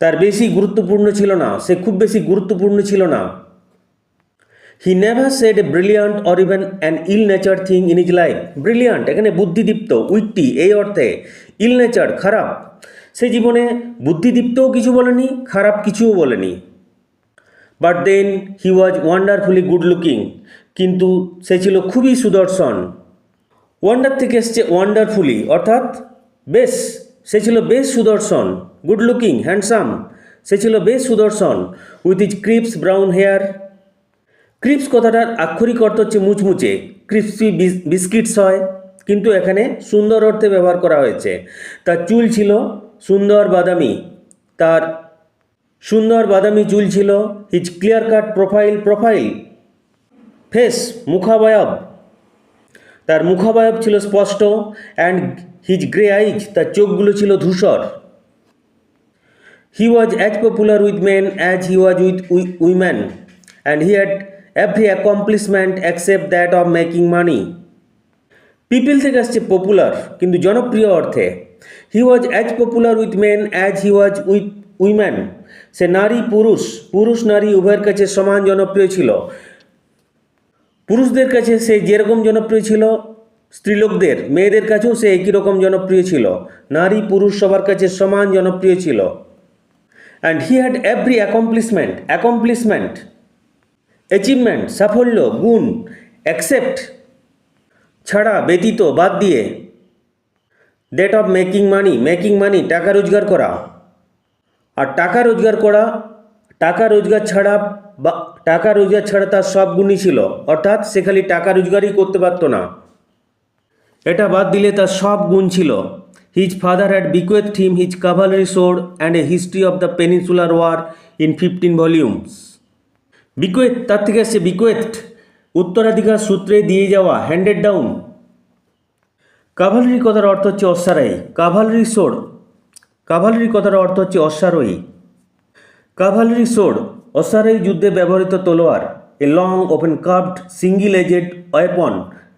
তার বেশি গুরুত্বপূর্ণ ছিল না, সে খুব বেশি গুরুত্বপূর্ণ ছিল না। He never said a brilliant or even an ill nature thing in his life. Brilliant এখানে বুদ্ধিদীপ্ত, উইটটি এই অর্থে, ইল নেচার খারাপ, সে জীবনে বুদ্ধিদীপ্তও কিছু বলেনি, খারাপ কিছুও বলেনি। But then he was wonderfully good looking, কিন্তু সে ছিল খুবই সুদর্শন। ওয়ান্ডার থেকে এসছে ওয়ান্ডারফুলি, অর্থাৎ বেশ, সে ছিল বেশ সুদর্শন। গুড লুকিং, হ্যান্ডসাম, সে ছিল বেশ সুদর্শন। With his crisp brown hair, crisp কথাটার আক্ষরিক অর্থ হচ্ছে মুচমুচে, ক্রিপসি বিস্কিটস হয়, কিন্তু এখানে সুন্দর অর্থে ব্যবহার করা হয়েছে। তার চুল ছিল সুন্দর বাদামি, তার সুন্দর বাদামি চুল ছিল। His clear cut profile, profile face, মুখাবয়ব, তার মুখাবয়ব ছিল স্পষ্ট। অ্যান্ড হিজ গ্রে আইজ, তার চোখগুলো ছিল ধূসর। He was as popular with men as he was with women, and he had every accomplishment except that of making money. People থেকে আসছে পপুলার, কিন্তু জনপ্রিয় অর্থে। He was as popular with men as he was with women, সে নারী পুরুষ, পুরুষ নারী উভয়ের কাছে সমান জনপ্রিয় ছিল। পুরুষদের কাছে সে যেরকম জনপ্রিয় ছিল, স্ত্রীলোকদের, মেয়েদের কাছেও সে একই রকম জনপ্রিয় ছিল। নারী পুরুষ সবার কাছে সমান জনপ্রিয় ছিল। And he had every accomplishment, accomplishment achievement, সাফল্য, গুণ, অ্যাকসেপ্ট ছাড়া, ব্যতীত, বাদ দিয়ে, that of making money, making মানি টাকা রোজগার করা, আর টাকা রোজগার করা, টাকা রোজগার ছাড়া বা টাকা রোজগার ছাড়া তার সব গুণই ছিল, অর্থাৎ সে খালি টাকা রোজগারই করতে পারত না, এটা বাদ দিলে তার সব গুণ ছিল। His father had bequeathed him his cavalry sword and a history of the peninsular war in 15 volumes. Bequeath তার থেকে আসছে বিকুয়েথড, উত্তরাধিকার সূত্রে দিয়ে যাওয়া, হ্যান্ডেড ডাউন। ক্যাভালরি কথার অর্থ হচ্ছে অশ্বারোহী, ক্যাভালরি সোর্ড, ক্যাভালরি কথার অর্থ হচ্ছে অশ্বারোহী। ক্যাভালরি সোর্ড অশ্বারোহী যুদ্ধে ব্যবহৃত তলোয়ার, a long open curved single edged weapon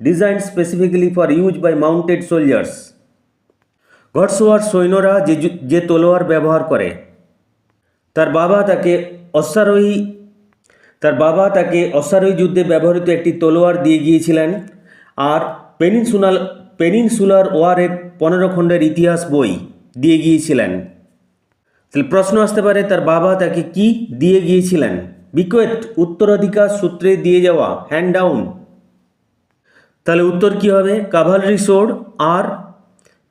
design specifically for use by mounted soldiers. ঘোড়সওয়ার সৈন্যরা যে তলোয়ার ব্যবহার করে। তার বাবা তাকে অশ্বারোহী যুদ্ধে ব্যবহৃত একটি তলোয়ার দিয়ে গিয়েছিলেন, আর পেনিনসুলার ওয়ারের 15 খণ্ডের ইতিহাস বই দিয়ে গিয়েছিলেন। তাহলে প্রশ্ন আসতে পারে, তার বাবা তাকে কি দিয়ে গিয়েছিলেন? বিকুয়েট উত্তরাধিকার সূত্রে দিয়ে যাওয়া, হ্যান্ড ডাউন। তাহলে উত্তর কি হবে? ক্যাভালরি সোর্ড আর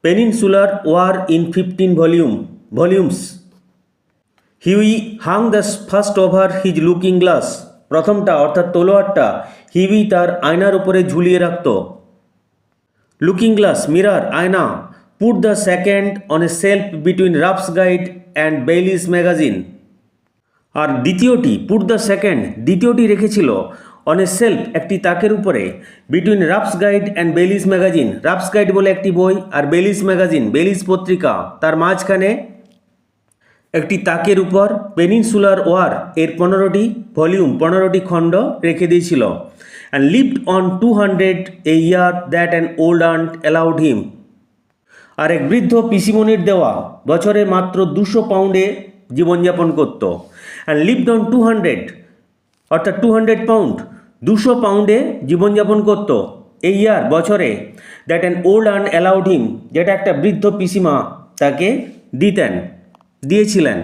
peninsular war in 15 volumes. Hughie hung the first over his looking glass. প্রথমটা অর্থাৎ তলোয়ারটা হিউই তার আয়নার উপরে ঝুলিয়ে রাখত। লুকিং গ্লাস মিরার, আয়না। Put the second on a shelf between Ruff's guide and Bailey's magazine. আর দ্বিতীয়টি, পুট দ্য সেকেন্ড, দ্বিতীয়টি রেখেছিল অন এ সেলফ, একটি তাকের উপরে, between Ruff's guide and Bailey's magazine. Ruff's guide বলে একটি বই আর বেইলিস ম্যাগাজিন, বেইলিস পত্রিকা, তার মাঝখানে একটি তাকের উপর পেনিনসুলার ওয়ার এর 15টি ভলিউম, 15টি খণ্ড রেখে দিয়েছিল। And lived on 200 a year that an old aunt allowed him. আর এক বৃদ্ধ পিসিমনির দেওয়া বছরে মাত্র 200 পাউন্ডে জীবনযাপন করত। অ্যান্ড লিভড অন 200 অর্থাৎ 200 পাউন্ড, 200 পাউন্ডে জীবনযাপন করত এই ইয়ার, বছরে। That an old aunt allowed him, যেটা একটা বৃদ্ধ পিসিমা তাকে দিয়েছিলেন।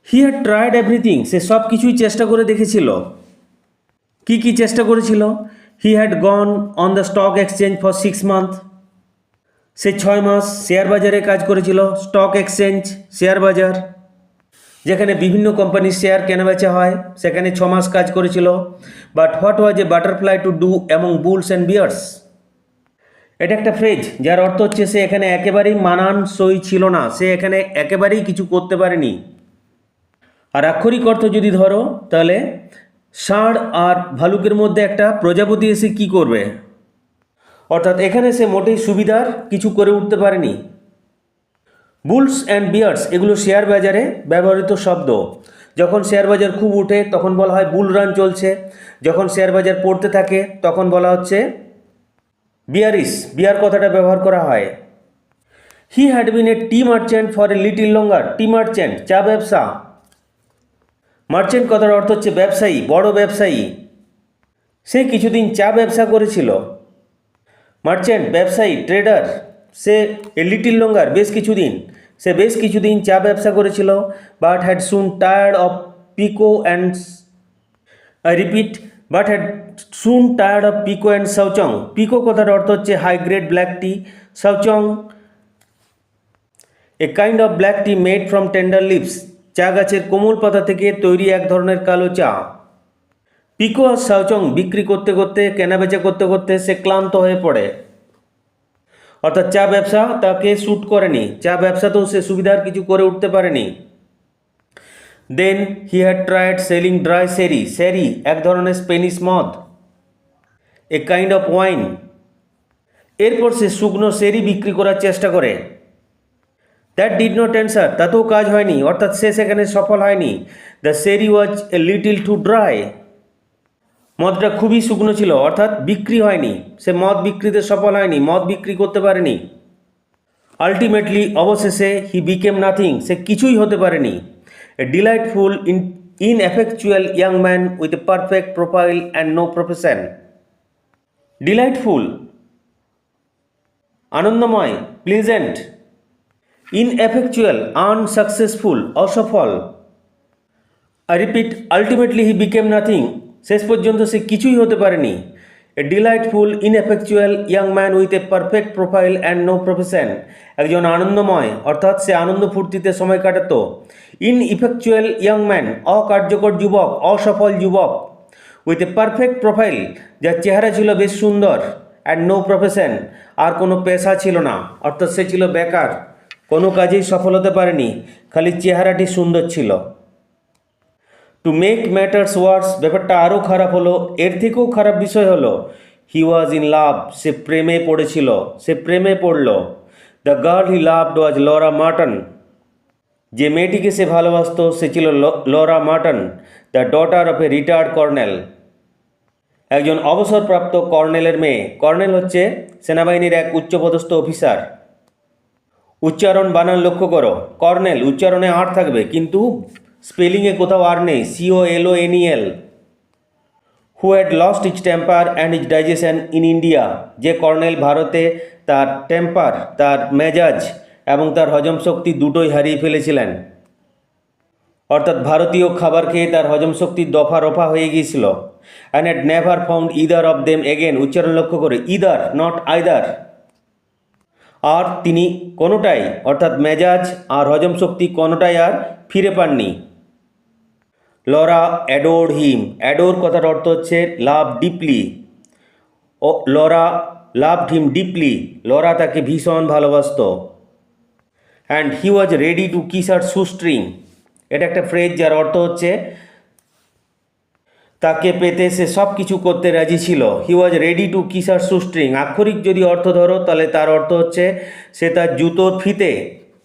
হি হ্যাড ট্রাইড এভরিথিং, সে সব কিছুই চেষ্টা করে দেখেছিল। কি কি চেষ্টা করেছিল? He had gone on the stock exchange for 6 month, সে 6 মাস শেয়ার বাজারে কাজ করেছিল। স্টক এক্সচেঞ্জ, শেয়ার বাজার, যেখানে বিভিন্ন কোম্পানির শেয়ার কেনাবেচা হয়, সেখানে 6 মাস কাজ করেছিল। But what was a butterfly to do among bulls and bears. এটা একটা ফ্রেজ যার অর্থ হচ্ছে সে এখানে একেবারেই মানানসই ছিল না, সে এখানে একেবারেই কিছু করতে পারেনি। আর আক্ষরিক অর্থ যদি ধরো তাহলে ষাঁড় আর ভালুকের মধ্যে একটা প্রজাপতি এসে কি করবে, অর্থাৎ এখানে সে মোটেই সুবিধার কিছু করে উঠতে পারেনি। বুলস অ্যান্ড বিয়ার্স এগুলো শেয়ার বাজারে ব্যবহৃত শব্দ। যখন শেয়ার বাজার খুব উঠে তখন বলা হয় বুল রান চলছে, যখন শেয়ার বাজার পড়তে থাকে তখন বলা হচ্ছে বিয়ারিস, বিয়ার কথাটা ব্যবহার করা হয়। He had been A T merchant for a little longer, T merchant চা ব্যবসা, মার্চেন্ট কথার অর্থ হচ্ছে ব্যবসায়ী, বড় ব্যবসায়ী। সে কিছুদিন চা ব্যবসা করেছিল। মার্চেন্ট ব্যবসায়ী, ট্রেডার। সে এ লিটিল লঙ্গার বেশ কিছুদিন, সে বেশ কিছুদিন চা ব্যবসা করেছিল। But had soon tired of pekoe and, I repeat, but had soon tired of pekoe and souchong. Pekoe কথার অর্থ হচ্ছে high grade black tea, souchong a kind of black tea made from tender leaves, চা গাছের কোমল পাতা থেকে তৈরি এক ধরনের কালো চা। পিকো আর সাউচং বিক্রি করতে করতে, কেনাবেচা করতে করতে সে ক্লান্ত হয়ে পড়ে, অর্থাৎ চা ব্যবসা তাকে শ্যুট করেনি, চা ব্যবসাতেও সে সুবিধার কিছু করে উঠতে পারেনি। Then he had tried selling dry sherry, sherry এক ধরনের স্পেনিশ মদ, এ কাইন্ড অফ ওয়াইন। এরপর সে শুকনো সেরি বিক্রি করার চেষ্টা করে। দ্যাট ডিড নট অ্যান্সার, তাতেও কাজ হয়নি, অর্থাৎ সে সেখানে সফল হয়নি। দ্য সেরি ওয়াজ এ লিটিল টু ড্রাই, মদটা খুবই শুকনো ছিল, অর্থাৎ বিক্রি হয়নি, সে মদ বিক্রিতে সফল হয়নি, মদ বিক্রি করতে পারেনি। আলটিমেটলি অবশেষে হি বিকেম নাথিং, সে কিছুই হতে পারেনি। A delightful ineffectual young man with a perfect profile and no profession. Delightful আনন্দময়, প্লিজেন্ট, ইনএফেকচুয়াল আনসাকসেসফুল অসফল। I repeat, ultimately he became nothing, শেষ পর্যন্ত সে কিছুই হতে পারেনি। A delightful ineffectual young man with a perfect profile and no profession, একজন আনন্দময়, অর্থাৎ সে আনন্দ ফুর্তিতে সময় কাটাতো। ইনইফেকচুয়াল ইয়াং ম্যান অকার্যকর যুবক, অসফল যুবক। উইথ এ পারফেক্ট প্রোফাইল যার চেহারা ছিল বেশ সুন্দর, অ্যান্ড নো প্রফেশন আর কোনো পেশা ছিল না, অর্থাৎ সে ছিল বেকার, কোনো কাজেই সফল হতে পারেনি, খালি চেহারাটি সুন্দর ছিল। টু মেক ম্যাটার্স ওয়ার্স, ব্যাপারটা আরও খারাপ হলো, এর থেকেও খারাপ বিষয় হলো, হি ওয়াজ ইন লাভ, সে প্রেমে পড়েছিল, সে প্রেমে পড়ল। The girl he loved was Laura Merton, যে মেয়েটিকে সে ভালোবাসত সে ছিল Laura Merton, the daughter of a retired colonel, একজন অবসরপ্রাপ্ত কর্নেলের মেয়ে। কর্নেল হচ্ছে সেনাবাহিনীর এক উচ্চপদস্থ অফিসার। উচ্চারণ বানান লক্ষ্য করো, কর্নেল উচ্চারণে আর থাকবে কিন্তু স্পেলিংয়ে কোথাও আর নেই, COLONEL। Who had lost is temper and is digestion in India, যে কর্নেল ভারতে তার টেম্পার, তার মেজাজ এবং তার হজম শক্তি দুটোই হারিয়ে ফেলেছিলেন, অর্থাৎ ভারতীয় খাবার খেয়ে তার হজম শক্তি দফা রফা হয়ে গিয়েছিল। And had never found either of them again, উচ্চারণ লক্ষ্য করে, ইদার নট আইদার, আর তিনি কোনোটাই, অর্থাৎ মেজাজ আর হজম শক্তি কোনোটাই আর ফিরে পাননি। লরা অ্যাডোর্ড হিম, অ্যাডোর কথার অর্থ হচ্ছে লাভ ডিপলি, ও Laura loved him deeply, Laura তাকে ভীষণ ভালোবাসত। And he was ready to kiss her shoestrings, এটা একটা ফ্রেজ যার অর্থ হচ্ছে তাকে পেতে সে সব কিছু করতে রাজি ছিল। হি was ready to kiss her শুস্ট্রিং, আক্ষরিক যদি অর্থ ধরো তাহলে তার অর্থ হচ্ছে সে তার জুতোর ফিতে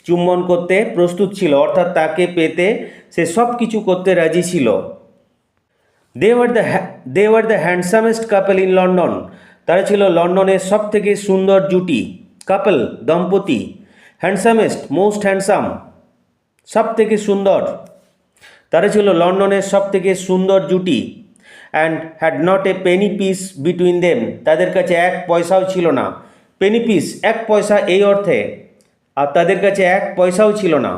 চুম্বন করতে প্রস্তুত ছিল, অর্থাৎ তাকে পেতে সে সব কিছু করতে রাজি ছিল। They were the handsomest couple in London, তারা ছিল লন্ডনের সব থেকে সুন্দর জুটি। কাপল দম্পতি, হ্যান্ডসামেস্ট মোস্ট হ্যান্ডসাম, সব থেকে সুন্দর, তারা ছিল লন্ডনের সব থেকে সুন্দর জুটি। And had not a Penney piece between them, তাদের কাছে এক পয়সাও ছিল না। পেনি পিস এক পয়সা এই অর্থে, আর তাদের কাছে এক পয়সাও ছিল না।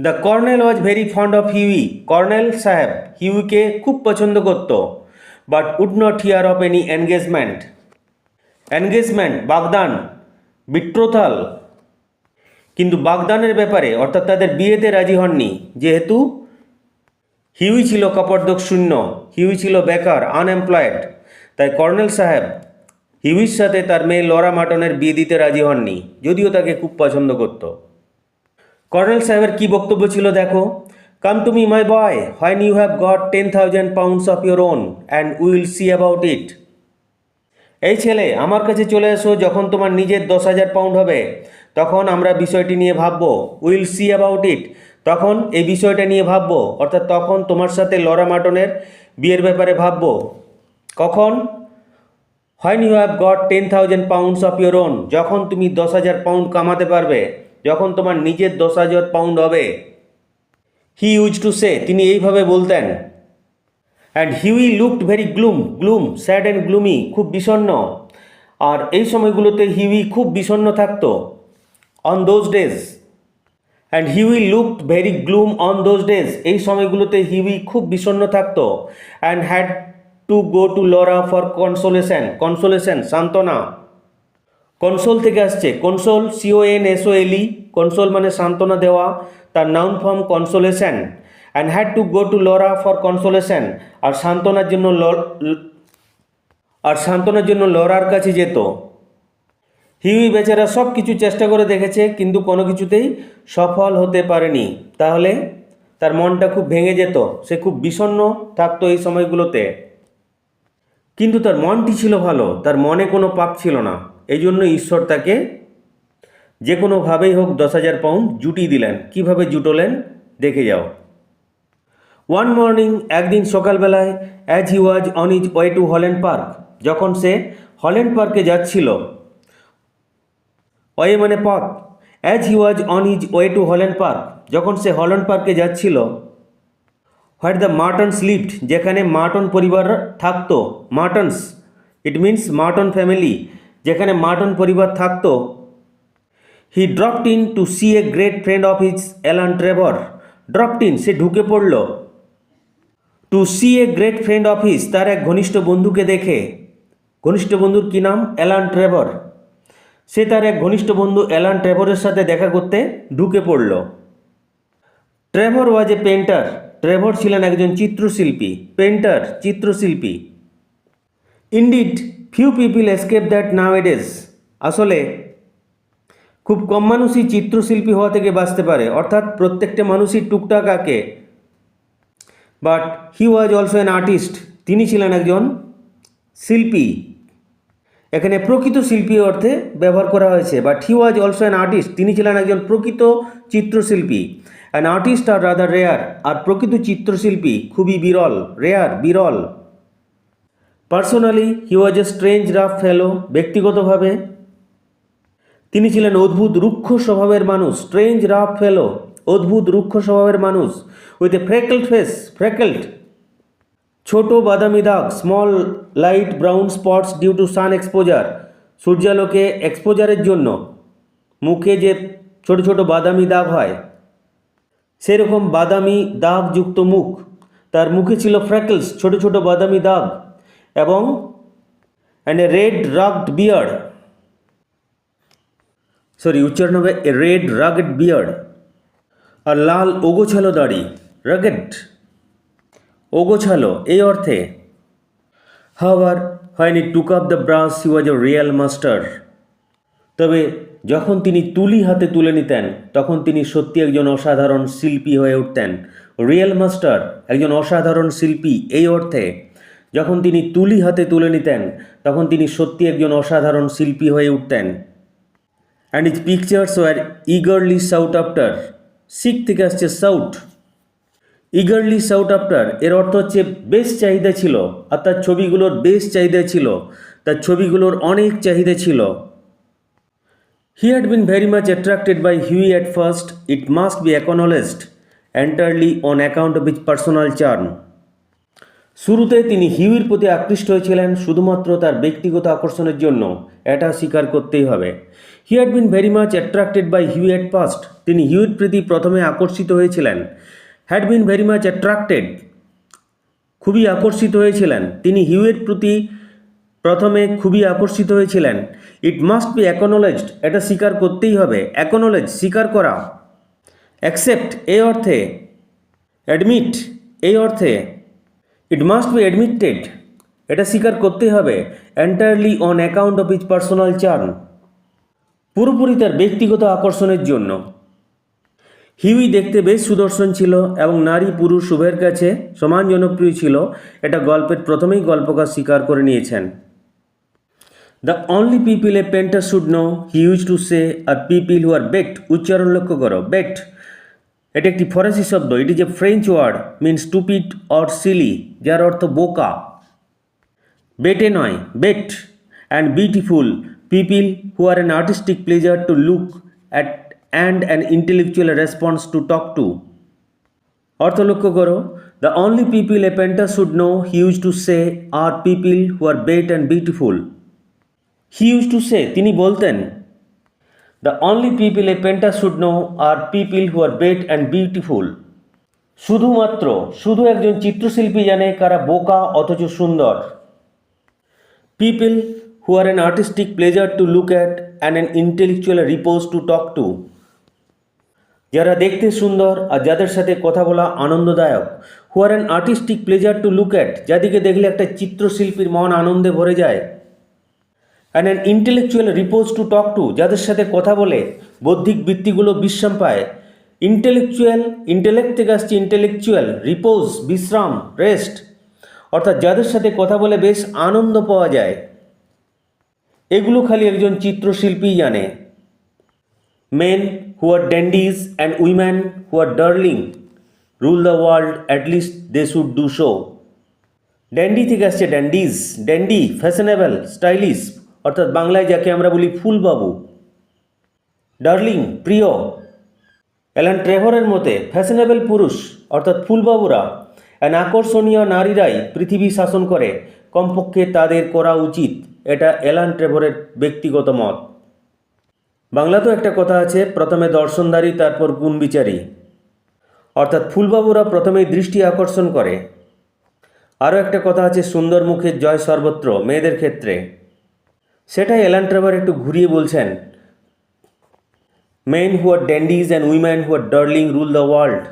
The colonel was very fond of Hughie, colonel সাহেব হিউইকে খুব পছন্দ করত। But would not hear of any engagement, engagement বাগদান, বিট্রোথাল, কিন্তু বাগদানের ব্যাপারে অর্থাৎ তাদের বিয়েতে রাজি হননি, যেহেতু হিউই ছিল কপর্দক শূন্য, হিউই ছিল বেকার, আনএমপ্লয়েড, তাই কর্নেল সাহেব হিউইর সাথে তার মেয়ে লরা মার্টনের বিয়ে দিতে রাজি হননি, যদিও তাকে খুব পছন্দ করত। কর্নেল সাহেবের কী বক্তব্য ছিল দেখো, come to me my boy when you have got 10,000 pounds of your own and will see about it. এই ছেলে, আমার কাছে চলে এসো যখন তোমার নিজের 10,000 পাউন্ড হবে, তখন আমরা বিষয়টি নিয়ে ভাববো। উইল সি অ্যাবাউট ইট, তখন এই বিষয়টা নিয়ে ভাববো, অর্থাৎ তখন তোমার সাথে লরা মাটনের বিয়ের ব্যাপারে ভাববো। কখন? When you have got 10,000 pounds of your own, যখন তুমি 10,000 পাউন্ড কামাতে পারবে, যখন তোমার নিজের 10,000 পাউন্ড হবে। হি ইউজ টু সে, তিনি এইভাবে বলতেন। And Hughie looked very gloom, sad and gloomy, খুব বিষণ্ণ। আর এই সময়গুলোতে হিউই খুব বিষণ্ণ থাকতো। On those days, and Hughie looked very gloom on those days, এই সময়গুলোতে হিউই খুব বিষণ্ণ থাকতো। And had to go to Laura for consolation, সান্ত্বনা। কনসোল থেকে আসছে, কনসোল, CONSOLE, কনসোল মানে সান্ত্বনা দেওয়া, তার noun form consolation. And had to go to Laura for consolation, আর সান্ত্বনার জন্য লরার কাছে যেত। হিউই বেচারা সব কিছু চেষ্টা করে দেখেছে, কিন্তু কোনো কিছুতেই সফল হতে পারেনি। তাহলে তার মনটা খুব ভেঙে যেত, সে খুব বিষণ্ণ থাকতো এই সময়গুলোতে। কিন্তু তার মনটি ছিল ভালো, তার মনে কোনো পাপ ছিল না। এই জন্য ঈশ্বর তাকে যে কোনোভাবেই হোক 10,000 পাউন্ড জুটিয়ে দিলেন। কিভাবে জুটোলেন দেখে যাও। ওয়ান মর্নিং, একদিন সকালবেলায়, as he was on his way to Holland Park, যখন সে হল্যান্ড পার্কে যাচ্ছিল, ওয়ে মানে পথ, as he was on his way to Holland Park, যখন সে হল্যান্ড পার্কে যাচ্ছিল, হোয়াট দ্য মার্টনস লিভড, যেখানে মার্টন পরিবার থাকতো। মার্টনস, ইট মিনস মার্টন ফ্যামিলি, যেখানে মার্টন পরিবার থাকতো। He dropped in to see a great friend of his, Alan Trevor. Dropped in, সে ঢুকে পড়ল। To see a great friend of his, তার এক ঘনিষ্ঠ বন্ধুকে দেখে। ঘনিষ্ঠ বন্ধুর কী নাম? Alan Trevor. সে তার এক ঘনিষ্ঠ বন্ধু অ্যালান ট্রেভরের সাথে দেখা করতে ঢুকে পড়ল। Trevor was a painter, Trevor ছিলেন একজন চিত্রশিল্পী। পেন্টার, চিত্রশিল্পী। Indeed few people escape that nowadays, আসলে খুব কম মানুষই চিত্রশিল্পী হওয়া থেকে বাঁচতে পারে, অর্থাৎ প্রত্যেকটা মানুষই টুকটাক আঁকে। But he was also an artist, তিনি ছিলেন একজন শিল্পী। এখানে প্রকৃত শিল্পী অর্থে ব্যবহার করা হয়েছে। But he was also an artist, তিনি ছিলেন একজন প্রকৃত চিত্রশিল্পী। অ্যান আর্টিস্ট আর রাদার রেয়ার, আর প্রকৃত চিত্রশিল্পী খুবই বিরল। রেয়ার, বিরল। Personally he was a strange rough fellow, ব্যক্তিগতভাবে তিনি ছিলেন অদ্ভুত রুক্ষ স্বভাবের মানুষ। স্ট্রেঞ্জ রাফ ফেলো, অদ্ভুত রুক্ষ স্বভাবের মানুষ। উইথ এ ফ্রেকেলড ফেস, ফ্রেকেলড ছোট বাদামি দাগ, small light brown spots due to sun exposure, সূর্যালোকে এক্সপোজারের জন্য মুখে যে ছোট ছোট বাদামি দাগ হয়, সেরকম বাদামি দাগযুক্ত মুখ। তার মুখে ছিল ফ্র্যাকলস, ছোট ছোট বাদামি দাগ, এবং and a red rugged beard, উচ্চারণ হবে এ রেড রাগড বিয়ার্ড, আর লাল ওগোছালো দাড়ি। রাগড, ওগোছালো এই অর্থে। হাওয়ার when he took up the brush he was A real master, তবে যখন তিনি তুলি হাতে তুলে নিতেন, তখন তিনি সত্যি একজন অসাধারণ শিল্পী হয়ে উঠতেন। রিয়েল মাস্টার, একজন অসাধারণ শিল্পী এই অর্থে। যখন তিনি তুলি হাতে তুলে নিতেন, তখন তিনি সত্যি একজন অসাধারণ শিল্পী হয়ে উঠতেন। And his pictures were eagerly sought after, seek থেকে আসছে সাউট। ইগারলি সাউট আফটার এর অর্থ হচ্ছে বেশ চাহিদা ছিল, আর তার ছবিগুলোর বেশ চাহিদা ছিল, তার ছবিগুলোর অনেক চাহিদা ছিল। He had been very much attracted by Huey at first, it must be acknowledged, entirely on account of his personal charm. শুরুতে তিনি হিউইর প্রতি আকৃষ্ট হয়েছিলেন শুধুমাত্র তার ব্যক্তিগত আকর্ষণের জন্য, এটা স্বীকার করতেই হবে। He had been very much attracted by Huey at first, তিনি হিউইর প্রতি প্রথমে আকর্ষিত হয়েছিলেন। Had been very much attracted, খুবই আকর্ষিত হয়েছিলেন। তিনি হিউইর প্রতি প্রথমে খুবই আকর্ষিত হয়েছিলেন। ইট মাস্ট বি অ্যাকনোলেজড, এটা স্বীকার করতেই হবে। অ্যাকনোলেজ, স্বীকার করা। অ্যাকসেপ্ট এই অর্থে। অ্যাডমিট এই অর্থে। ইট মাস্ট বি অ্যাডমিটেড, এটা স্বীকার করতেই হবে। Entirely on account of his personal charm, পুরোপুরি তার ব্যক্তিগত আকর্ষণের জন্য। হিউই দেখতে বেশ সুদর্শন ছিল এবং নারী পুরুষ উভয়ের কাছে সমান জনপ্রিয় ছিল, এটা গল্পের প্রথমেই গল্পকার স্বীকার করে নিয়েছেন। The only people a painter should know, he use to say, R people who are বেকড। উচ্চারণ লক্ষ্য করো, বেকড এটা একটি ফরাসি শব্দ, it is a French word, mean stupid or silly, যার অর্থ বোকা। বেটে নয়, বেট। And beautiful people who are an artistic pleasure to look at and an intellectual response to talk to. অর্থ লক্ষ্য করো, the only people a painter should know, he use to say, R people who are bete and beautiful. He use to say তিনি বলতেন, the only people a painter should know are people who are bete and beautiful. শুধু একজন চিত্রশিল্পী জানে কারা বোকা অথচ সুন্দর। People who are an artistic pleasure to look at and an intellectual repose to talk to. যারা দেখতে সুন্দর আর যাদের সাথে কথা বলা আনন্দদায়ক। Who are an artistic pleasure to look at, যাদেরকে দেখলে একটা চিত্রশিল্পীর মন আনন্দে ভরে যায়। And an intellectual repose to talk to, যাদের সাথে কথা বলে বৌদ্ধিক বৃত্তিগুলো বিশ্রাম পায়। ইন্টেলেক্ট থেকে আসছে ইন্টেলেকচুয়াল, রিপোজ বিশ্রাম, রেস্ট, অর্থাৎ যাদের সাথে কথা বলে বেশ আনন্দ পাওয়া যায়। এগুলো খালি একজন চিত্রশিল্পীই জানে। Men who are dandies and women who are darling rule the world, at least they should do so. Dandy থেকে আসছে ড্যান্ডিজ, ড্যান্ডি ফ্যাশনেবল, স্টাইলিশ, অর্থাৎ বাংলায় যাকে আমরা বলি ফুলবাবু। ডার্লিং প্রিয়। অ্যালান ট্রেভরের মতে ফ্যাশনেবল পুরুষ অর্থাৎ ফুলবাবুরা আকর্ষণীয় নারীরাই পৃথিবী শাসন করে, কমপক্ষে তাদের করা উচিত। এটা অ্যালান ট্রেভরের ব্যক্তিগত মত। বাংলাতেও একটা কথা আছে, প্রথমে দর্শনধারী তারপর গুণবিচারী, অর্থাৎ ফুলবাবুরা প্রথমেই দৃষ্টি আকর্ষণ করে। আরও একটা কথা আছে, সুন্দর মুখের জয় সর্বত্র মেয়েদের ক্ষেত্রে। সেটাই অ্যালান ট্রেভর একটু ঘুরিয়ে বলছেন, men who are dandies and women who are darling rule the world.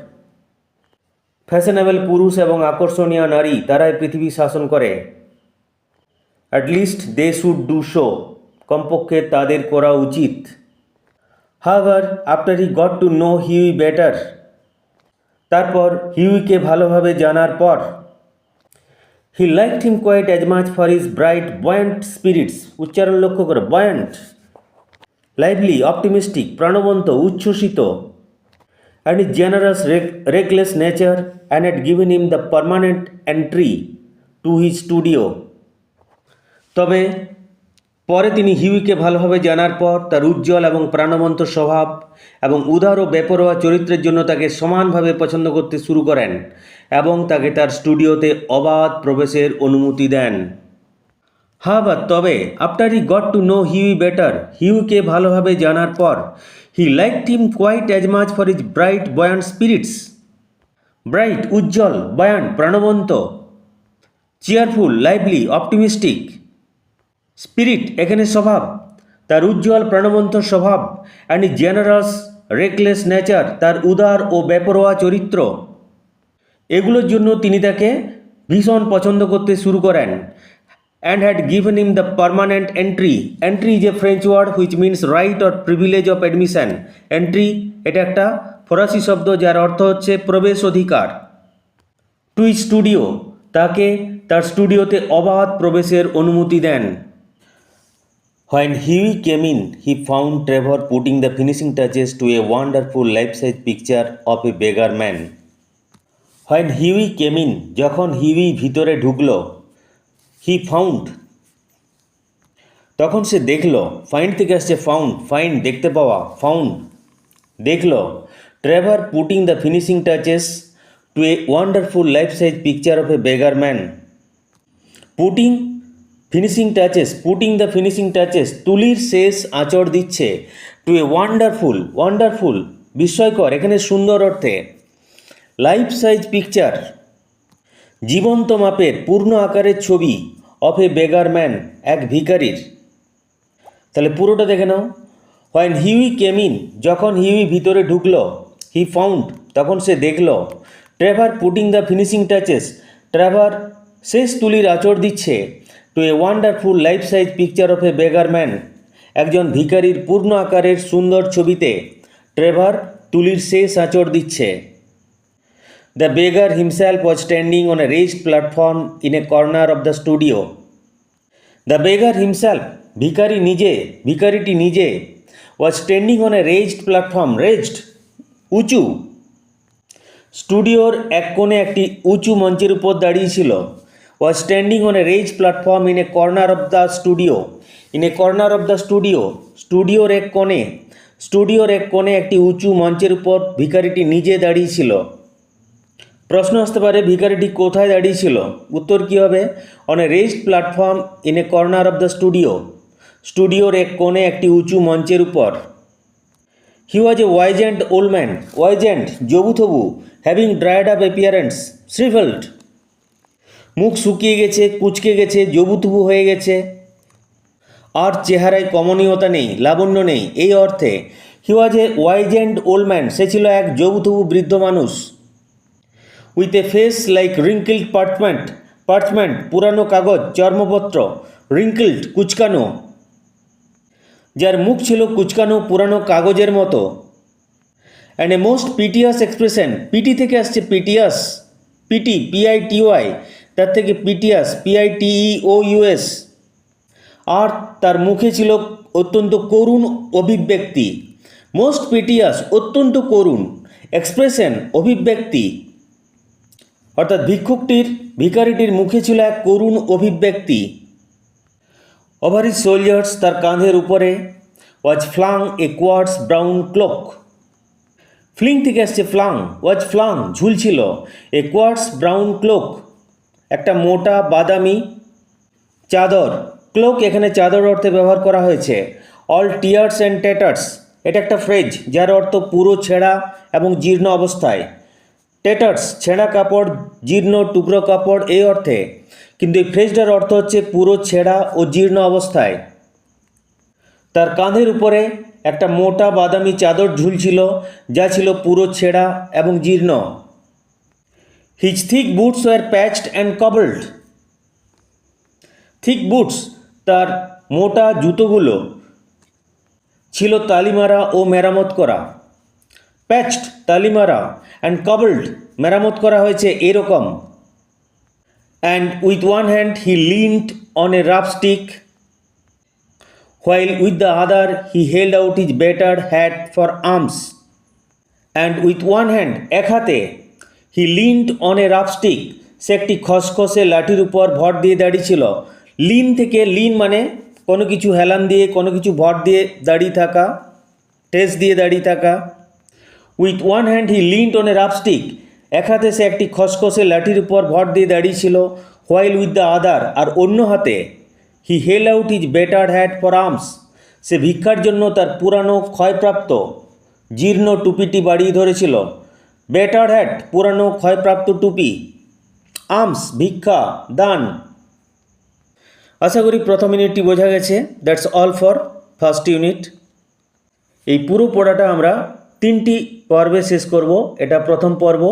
Fashionable পুরুষ এবং আকর্ষণীয় নারী তারাই পৃথিবী শাসন করে। At least they should do so, কমপক্ষে তাদের করা উচিত। However after he got to know Hughie better, তারপর হিউইকে ভালোভাবে জানার পর, he liked him quite as much for his bright buoyant spirits. উচ্চারণ লক্ষ্য করে, বয়ান্ট, লাইভলি, অপটিমিস্টিক, প্রাণবন্ত, উচ্ছ্বসিত, and his generous, reckless nature, and had given him the permanent entry to his studio. তবে পরে তিনি হিউইকে ভালোভাবে জানার পর তার উজ্জ্বল এবং প্রাণবন্ত স্বভাব এবং উদার ও বেপরোয়া চরিত্রের জন্য তাকে সমানভাবে পছন্দ করতে শুরু করেন এবং তাকে তার স্টুডিওতে অবাধ প্রবেশের অনুমতি দেন। হাওয়ার তবে after he got to know Hughie better, হিউইকে ভালোভাবে জানার পর, he liked him quite as much for his bright buoyant spirits. Bright উজ্জ্বল, বয়ান্ট প্রাণবন্ত, চেয়ারফুল লাইভলি অপটিমিস্টিক, স্পিরিট এখানে স্বভাব, তার উজ্জ্বল প্রাণবন্ত স্বভাব, অ্যান্ড জেনারাস রেকলেস নেচার তার উদার ও বেপরোয়া চরিত্র, এগুলোর জন্য তিনি তাকে ভীষণ পছন্দ করতে শুরু করেন। and had given him the permanent entry. Entry is a French word which means right or privilege of admission. Entry এটা একটা ফরাসি শব্দ যার অর্থ হচ্ছে প্রবেশ অধিকার। টু স্টুডিও তাকে তার স্টুডিওতে অবাধ প্রবেশের অনুমতি দেন। When Huey came in, he found Trevor putting the finishing touches to a wonderful life-size picture of a beggar man. When Huey came in, যখন হিউই ভিতরে ঢুকলো, হি ফাউন্ড তখন সে দেখল, ফাইন্ড থেকে আসছে ফাউন্ড, ফাইন্ড দেখতে পাওয়া, ফাউন্ড দেখল, Trevor putting the finishing touches to a wonderful life size picture of a beggar man. Putting finishing touches, putting the finishing touches তুলির শেষ আঁচড় দিচ্ছে, টু এ ওয়ান্ডারফুল, ওয়ান্ডারফুল বিস্ময়কর এখানে সুন্দর অর্থে, লাইফ সাইজ পিকচার জীবন্ত মাপের পূর্ণ আকারের ছবি, অফ এ বেগার ম্যান এক ভিখারির। তাহলে পুরোটা দেখে নাও। হোয়েন হিউই কেম ইন যখন হিউই ভিতরে ঢুকলো, হি ফাউন্ড তখন সে দেখল, Trevor putting the finishing touches Trevor শেষ তুলির আঁচড় দিচ্ছে, to a wonderful life size picture of a beggar man একজন ভিখারির পূর্ণ আকারের সুন্দর ছবিতে। ট্রেভার তুলির শেষ আঁচড় দিচ্ছে। The beggar himself was standing on a raised platform in a corner of the studio. The beggar himself, ভিখারিটি নিজে, was standing on a raised platform, raised উঁচু, স্টুডিওর এক কোণে একটি উঁচু মঞ্চের উপর দাঁড়িয়েছিল। Was standing on a raised platform in a corner of the studio. In a corner of the studio, স্টুডিওর এক কোণে একটি উঁচু মঞ্চের উপর ভিখারিটি নিজে দাঁড়িয়েছিল। প্রশ্ন আসতে পারে ভিখারিটি কোথায় দাঁড়িয়েছিল? উত্তর কী হবে? On a raised platform in a corner of the studio, স্টুডিওর এক কোণে একটি উঁচু মঞ্চের উপর। He was a wizened old man, wizened জবুথবু, having dried up appearance, shrivelled, মুখ শুকিয়ে গেছে, কুঁচকে গেছে, জবুথবু হয়ে গেছে, আর চেহারায় কমনীয়তা নেই, লাবণ্য নেই, এই অর্থে he was a wizened old man, সে ছিল এক জবুথবু বৃদ্ধ মানুষ। With a face like wrinkled parchment, পুরানো কাগজ, চর্মপত্র, রিঙ্কেলড কুচকানো, যার মুখ ছিল কুচকানো পুরানো কাগজের মতো। And a most piteous expression, pity থেকে আসছে পিটিয়াস, PITY, তার থেকে পিটিয়াস, PITEOUS, আর তার মুখে ছিল অত্যন্ত করুণ অভিব্যক্তি। মোস্ট পিটিয়াস, অত্যন্ত করুণ, এক্সপ্রেশন, অভিব্যক্তি, অর্থাৎ ভিখারিটির মুখে ছিল এক করুণ অভিব্যক্তি। ওভার হিজ শোল্ডার্স, তার কাঁধের উপরে, ওয়াজ ফ্লাং এ কোয়ার্টস ব্রাউন ক্লোক, ফ্লিং থেকে আসছে ফ্লাং, ওয়াজ ফ্লাং ঝুলছিল, এ কোয়ার্টস ব্রাউন ক্লোক, একটা মোটা বাদামি চাদর, ক্লোক এখানে চাদর অর্থে ব্যবহার করা হয়েছে। অল টিয়ার্স অ্যান্ড ট্যাটার্স, এটা একটা ফ্রেজ যার অর্থ পুরো ছেঁড়া এবং জীর্ণ অবস্থায়। ট্যাটার্স ছেঁড়া কাপড়, জীর্ণ টুকরো কাপড় এই অর্থে, কিন্তু এই ফ্রেজটার অর্থ হচ্ছে পুরো ছেঁড়া ও জীর্ণ অবস্থায়। তার কাঁধের উপরে একটা মোটা বাদামি চাদর ঝুলছিল যা ছিল পুরো ছেঁড়া এবং জীর্ণ। His thick boots were patched and cobbled, thick boots, তার মোটা জুতোগুলো ছিল তালিমারা ও মেরামত করা। প্যাচড তালিমারা, অ্যান্ড কবলড মেরামত করা হয়েছে এরকম। And with one hand he leaned on a rough stick, while with the other he held out his battered hat for arms. And with one hand, এক হাতে, he leaned on a rough stick, সে একটি খসখসে লাঠির উপর ভর দিয়ে দাঁড়িয়েছিল। Lin থেকে, লিন মানে কোনো কিছু হেলান দিয়ে, কোনো কিছু ভর দিয়ে দাঁড়িয়ে থাকা, টেস দিয়ে দাঁড়িয়ে থাকা। With one hand he leaned on a rough stick, এক হাতে সে একটি খসখসে লাঠির উপর ভর দিয়ে দাঁড়িয়েছিল। হোয়াইল উইথ দ্য আদার, আর অন্য হাতে, he held out his battered hat for alms, সে ভিক্ষার জন্য তার পুরানো ক্ষয়প্রাপ্ত জীর্ণ টুপিটি বাড়িয়ে ধরেছিল। বেটার্ড হ্যাট, পুরানো ক্ষয়প্রাপ্ত টুপি, আর্মস ভিক্ষা, দান। আশা করি প্রথম ইউনিটটি বোঝা গেছে। That's all for first unit. এই পুরো পড়াটা আমরা 3টি পর্বে শেষ করব। এটা প্রথম পর্ব,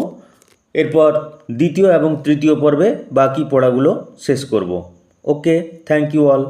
এরপর দ্বিতীয় এবং তৃতীয় পর্বে বাকি পড়াগুলো শেষ করব। ওকে, থ্যাংক ইউ অল।